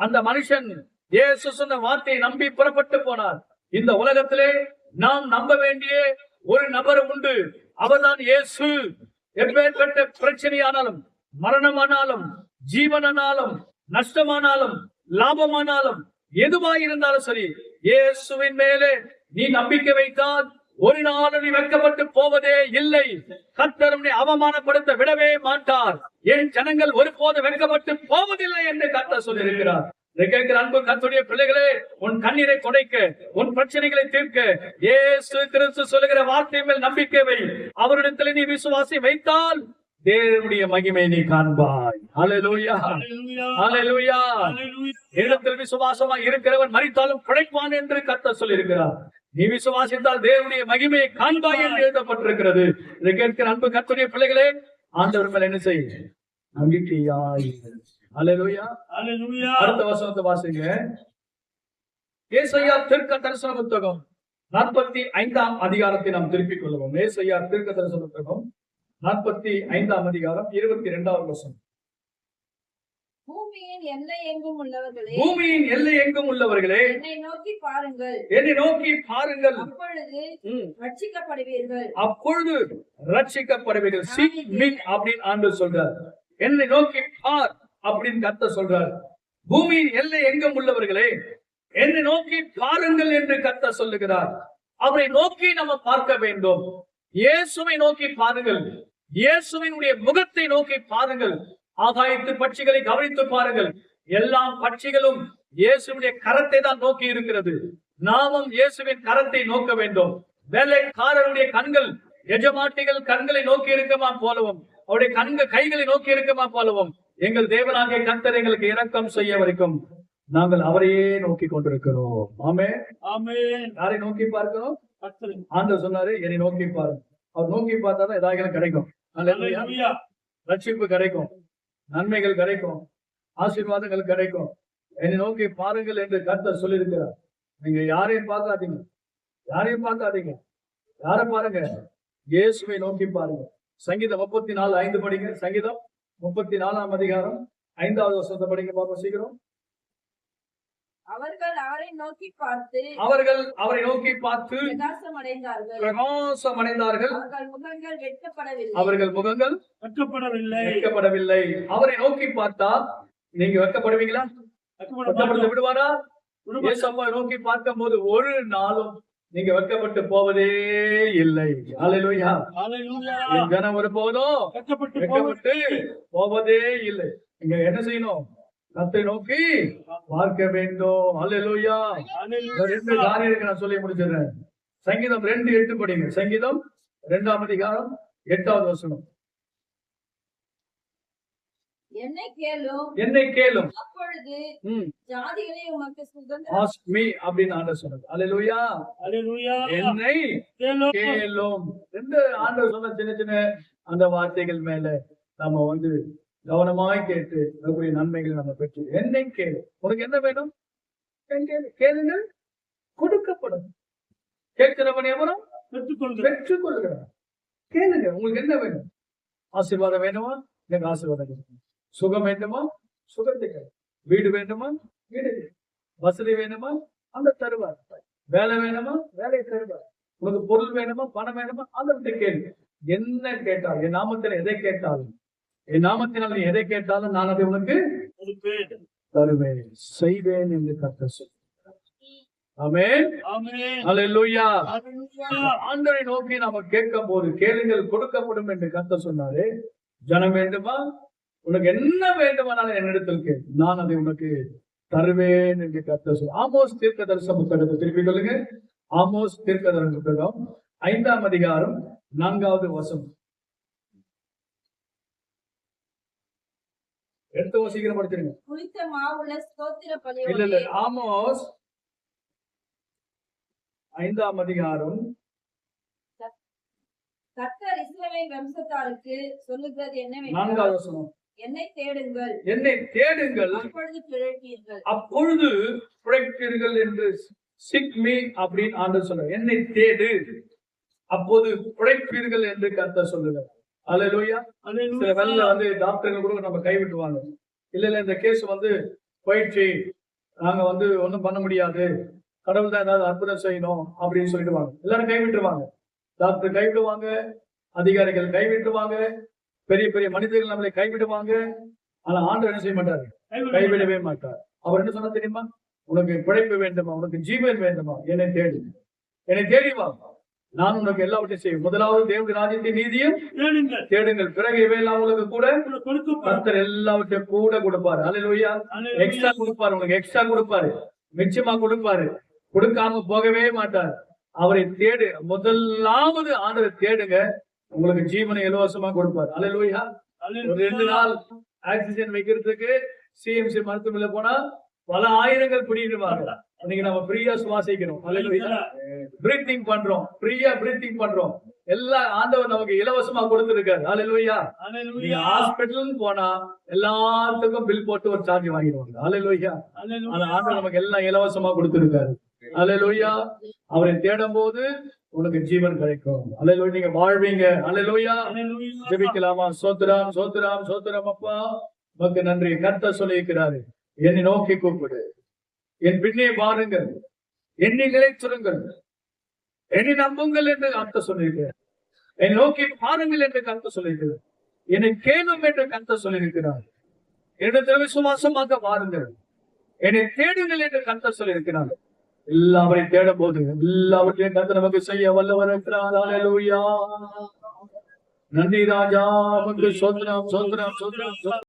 அந்த மனுஷன் இயேசு சொன்ன வார்த்தையை நம்பி புறப்பட்டு போனார். இந்த உலகத்திலே நாம் நம்ப வேண்டிய ஒரு நபர் உண்டு, அவர்தான் இயேசு. எப்பேற்பட்ட பிரச்சனையானாலும், மரணமானாலும், ஜீவனானாலும், நஷ்டமானாலும், லாபமானாலும், எதுவாயிருந்தாலும் சரி, இயேசுவின் மேலே நீ நம்பிக்கை வைத்தால் ஒரு நாள் நீ வெட்கப்பட்டு போவதே இல்லை. கர்த்தர் உன்னை அவமானப்படுத்த விடவே மாட்டார். என் ஜனங்கள் ஒருபோது வெட்கப்பட்டு போவதில்லை என்று கர்த்தர் சொல்லியிருக்கிறார். கேட்கிற அன்பு கர்த்தருடைய பிள்ளைகளே, உன் கண்ணீரை துடைக்க, உன் பிரச்சனைகளை தீர்க்க இயேசு கிறிஸ்து சொல்லுகிற வார்த்தை மேல் நம்பிக்கை வை. அவரிடத்தில் நீ விசுவாசி வைத்தால் தேவனுடைய மகிமை நீ காண்பாய். அல்லேலூயா, அல்லேலூயா. இடத்தில் விசுவாசமா இருக்கிறவன் மரித்தாலும் பிழைப்பான் என்று கர்த்தர் சொல்லியிருக்கிறார். நீ விசுவாசித்தால் தேவனுடைய மகிமையை காண்பாய் என்று எழுதப்பட்டிருக்கிறது. இதை கேட்கிற அன்பு கர்த்தருடைய பிள்ளைகளே, ஆண்டவர் மேல் என்ன செய்ய நம்பிக்கையாய். அல்லேலூயா, அல்லேலூயா. அடுத்த வசனத்தை வாசிங்க. ஏசாயா தீர்க்க தரிசன புத்தகம் 45ஆம் அதிகாரத்தை நாம் திருப்பிக் கொள்வோம். ஏசாயா தீர்க்க தரிசன புத்தகம் 45ஆம் அதிகாரம் 22வது வசனம். பூமியின் எல்லை எங்கும் உள்ளவர்களே, பூமியின் எல்லை எங்கும் உள்ளவர்களே, என்னை நோக்கி பாருங்கள், என்னை நோக்கி பாருங்கள், அப்பொழுது ரட்சிக்கப்படுவீர்கள். அப்பொழுது ரட்சிக்கப்படுவீர்கள். Seek me அப்படின்னு ஆண்டவர் சொல்றார். என்னை நோக்கி பார் அப்படின்னு கர்த்தர் சொல்றார். பூமியின் எல்லை எங்கும் உள்ளவர்களே, என்னை நோக்கி பாருங்கள் என்று கர்த்தர் சொல்லுகிறார். அவரை நோக்கி நம்ம பார்க்க வேண்டும். இயேசுவை நோக்கி பாருங்கள், இயேசுவினுடைய முகத்தை நோக்கி பாருங்கள். ஆகாயத்து பட்சிகளை கவனித்து பாருங்கள். எல்லா பட்சிகளும் இயேசுவினுடைய கரத்தை தான் நோக்கி இருக்கிறது. நாமும் இயேசுவின் கரத்தை நோக்க வேண்டும். வேலைக்காரருடைய கண்கள் எஜமாட்டிகள் கண்களை நோக்கி இருக்குமா போலவும், அவருடைய கைகளை நோக்கி இருக்குமா போலவும், எங்கள் தேவனாகிய கர்த்தர் எங்களுக்கு இரக்கம் செய்ய வரைக்கும் நாங்கள் அவரையே நோக்கி கொண்டிருக்கிறோம். ஆமென், ஆமென். யாரை நோக்கி பார்க்கிறோம்? ஆண்டவர் சொன்னாரு, என்னை நோக்கி பாருங்க. அவர் நோக்கி பார்த்தாதான் ஏதாவது கிடைக்கும். அல்லேலூயா. ரட்சிப்பு கிடைக்கும், நன்மைகள் கிடைக்கும், ஆசீர்வாதங்கள் கிடைக்கும். என்னை நோக்கி பாருங்கள் என்று கர்த்தர் சொல்லியிருக்கிறார். நீங்க யாரையும் பார்க்காதீங்க, யாரையும் பார்க்காதீங்க. யார பாருங்க? இயேசுவை நோக்கி பாருங்க. சங்கீதம் 34:5 படிங்க. சங்கீதம் 34ஆம் அதிகாரம் 5வது வசனத்தை படிங்க பாப்போம் சீக்கிரம். அவர்கள் அவரை நோக்கி பார்த்து, அவர்கள் அவரை நோக்கி பார்த்து பிரகாசம் அடைந்தார்கள். அவர்கள் முகங்கள் வெட்கப்படவில்லை. அவர்கள் முகங்கள் வெட்கப்படவில்லை. அவரை நோக்கி பார்த்தா நீங்க வெட்கப்படுவீங்களா? வெட்கப்படுத்த விடுவாரா? இயேசுவை நோக்கி பார்க்கும் போது ஒரு நாளும் நீங்க வெட்கப்பட்டு போவதே இல்லை. ஹalleluya. ஹalleluya. என் ஜனம் ஒருபோதும் வெட்கப்பட்டு போவதே இல்லை. நீங்க என்ன செய்யணும்? கர்த்தரை நோக்கி பார்க்க வேண்டும். ஹalleluya. இந்த ரெண்டு காரியங்களை நான் சொல்லி முடிச்சிடுறேன். சங்கீதம் 2:8 படிங்க. சங்கீதம் 2ஆம் அதிகாரம் 8வது வசனம். என்னை கேளும் அப்பொழுது ஜாதிகளே உமக்கு சுதந்திரம். ask me அப்படின்னு ஆண்டவர் சொன்னார். ஹalleluya. ஹalleluya. என்னை கேளும். ரெண்டு ஆண்டவர் சொன்ன சின்ன சின்ன அந்த வார்த்தைகள் மேல நம்ம வந்து கவனமாய் கேட்டு அதுக்குரிய நன்மைகளை நம்ம பெற்று என்னை கேளு. உனக்கு என்ன வேணும்? கேளுங்கள் கொடுக்கப்படும். கேட்கிறவன் எவனும் பெற்றுக்கொள்கிறான். கேளுங்க. உங்களுக்கு என்ன வேணும்? ஆசீர்வாதம் வேணுமா? எனக்கு ஆசீர்வாதம் கிடைக்கும். சுகம் வேண்டுமா? சுகத்தை கிடைக்கும். வீடு வேண்டுமா? வீடு. வசதி வேணுமா? அந்த தருவார். வேலை வேணுமா? வேலையை தருவார். உனக்கு பொருள் வேணுமா? பணம் வேணுமா? அந்த கேள்வி என்ன கேட்டாலும், என் நாமத்தில் எதை கேட்டாலும், என் நாமத்தினால் நீ எதை கேட்டாலும் நான் அதை உனக்கு தருவேன், செய்வேன் என்று கர்த்தர் சொல்கிறார். ஆமென். ஹalleluya. ஆண்டவரை நோக்கி நாம கேட்கும் போது கேளுங்கள் கொடுக்கப்படும் என்று கர்த்தர் சொன்னாரே. ஜனம் வேண்டுமா? உனக்கு என்ன வேண்டுமானாலும் என்னிடத்தில் கேள், நான் அதை உனக்கு தருவேன் என்று கர்த்தர் சொல்றார். ஆமோஸ் தீர்க்கதரிசன புத்தகத்தை திருப்பி சொல்லுங்க. ஆமோஸ் தீர்க்கதரிசன புத்தகம் 5ஆம் அதிகாரம் 4வது வசனம். எடுத்து சீக்கிரம் படிச்சிருங்க. புளித்த மாவுள்ள ஸ்தோத்திர இல்ல பலியோடே. ஆமோஸ் 5ஆம் அதிகாரம் கர்த்தர் இஸ்ரவேல் வம்சத்தாருக்கு சொல்லுகிறது என்னவென்றால், 4வது வசனம். என்னை தேடுங்கள், என்னை தேடுங்கள், அப்பொழுது பிழைப்பீர்கள். அப்பொழுது பிழைப்பீர்கள் என்று seek me அப்படின்னு ஆண்டவர் சொல்றார். என்னை தேடு, அப்போது பிழைப்பீர்கள் என்று கர்த்தர் சொல்லுகிறார். ஹalleluya. சில வேளையில வந்து டாக்டர்கள் கூட நம்ம கைவிட்டுவாங்க. இல்ல இந்த கேஸ் வந்து போயிடுச்சு, நாங்க வந்து ஒண்ணும் பண்ண முடியாது, கடவுள் தான் ஏதாவது அற்புதம் செய்யணும் அப்படின்னு சொல்லிடுவாங்க. எல்லாரும் கைவிட்டுருவாங்க. டாக்டர் கைவிடுவாங்க, அதிகாரிகள் கைவிட்டுருவாங்க, பெரிய பெரிய மனிதர்கள் நம்மளை கைவிடுவாங்க. ஆனா ஆண்டவர் என்ன செய்ய மாட்டாரு? கைவிடவே மாட்டார். அவர் என்ன சொன்னா தெரியுமா? உனக்கு பிழைப்பு வேண்டுமா? உனக்கு ஜீவன் வேண்டுமா? என்னை தேடு, என்னை தேடி வா, நான் உனக்கு எல்லாவற்றையும் செய்வேன். முதலாவது தேவனுடைய ராஜ்யத்தை நீதியும் தேடுங்கள், பிறகு இவையெல்லாம் உங்களுக்கு கூட கர்த்தர் எல்லாவற்றையும் கூட கொடுப்பாரு. ஹalleluya. எக்ஸ்ட்ரா கொடுப்பாரு, உனக்கு எக்ஸ்ட்ரா கொடுப்பாரு, நிச்சயமா கொடுப்பாரு. கொடுக்காம போகவே மாட்டார். அவரை தேடு. முதலாவது ஆண்டவரை தேடுங்க, உங்களுக்கு ஜீவனை இலவசமா கொடுப்பார். ஹalleluya. ஒரு 2 நாள் ஆக்சிஜன் வைக்கிறதுக்கு சிஎம்சி மருத்துவமனையில போனா பல ஆயிரங்கள் பிடிவாங்க. இன்னைக்கு நம்ம ஃப்ரீயா சுவாசிக்கிறோம். ஹalleluya. பிரீத்திங் பண்றோம், ஃப்ரீயா பிரீத்திங் பண்றோம். எல்லா ஆண்டவர் நமக்கு இலவசமா கொடுத்திருக்காரு. ஹalleluya. நீங்க ஹாஸ்பிடல் போனா எல்லாத்துக்கும் பில் போட்டு ஒரு சார்ஜ் வாங்கிடுவாங்க. ஹalleluya. ஆனா ஆண்டவர் நமக்கு எல்லாம் இலவசமா கொடுத்திருக்காரு. ஹalleluya. அவரை தேடும் போது உனக்கு ஜீவன் கிடைக்கும். ஹalleluya. நீங்க வாழ்வீங்க. ஹalleluya. ஜெபிக்கலாமா? சோத்ரம் சோத்ரம் சோத்ரம். அப்பா உமக்கு நன்றி. கர்த்தர் சொல்லியிருக்கிறாரு, என்னை நோக்கி கூப்பிடு, என் பின்னே வாருங்கள், என்னை நிலைத்திருங்கள், என்னை நம்புங்கள் என்று கர்த்தர் சொல்லியிருக்கிறார். என்னை நோக்கி பாருங்கள் என்று கர்த்தர் சொல்லியிருக்கிறார். என்னை கேளும் என்று கர்த்தர் சொல்லியிருக்கிறார். என்னிடத்தில் விசுவாசமாக வாருங்கள், என்னை தேடுங்கள் என்று கர்த்தர் சொல்லியிருக்கிறார். எல்லாவரையும் தேடும் போது எல்லாவற்றையும் கர்த்தர் நமக்கு செய்ய வல்லவர் இருக்கிறார். ஹalleluya. நன்றி ராஜா, உமக்கு ஸ்தோத்திரம் ஸ்தோத்திரம் ஸ்தோத்திரம்.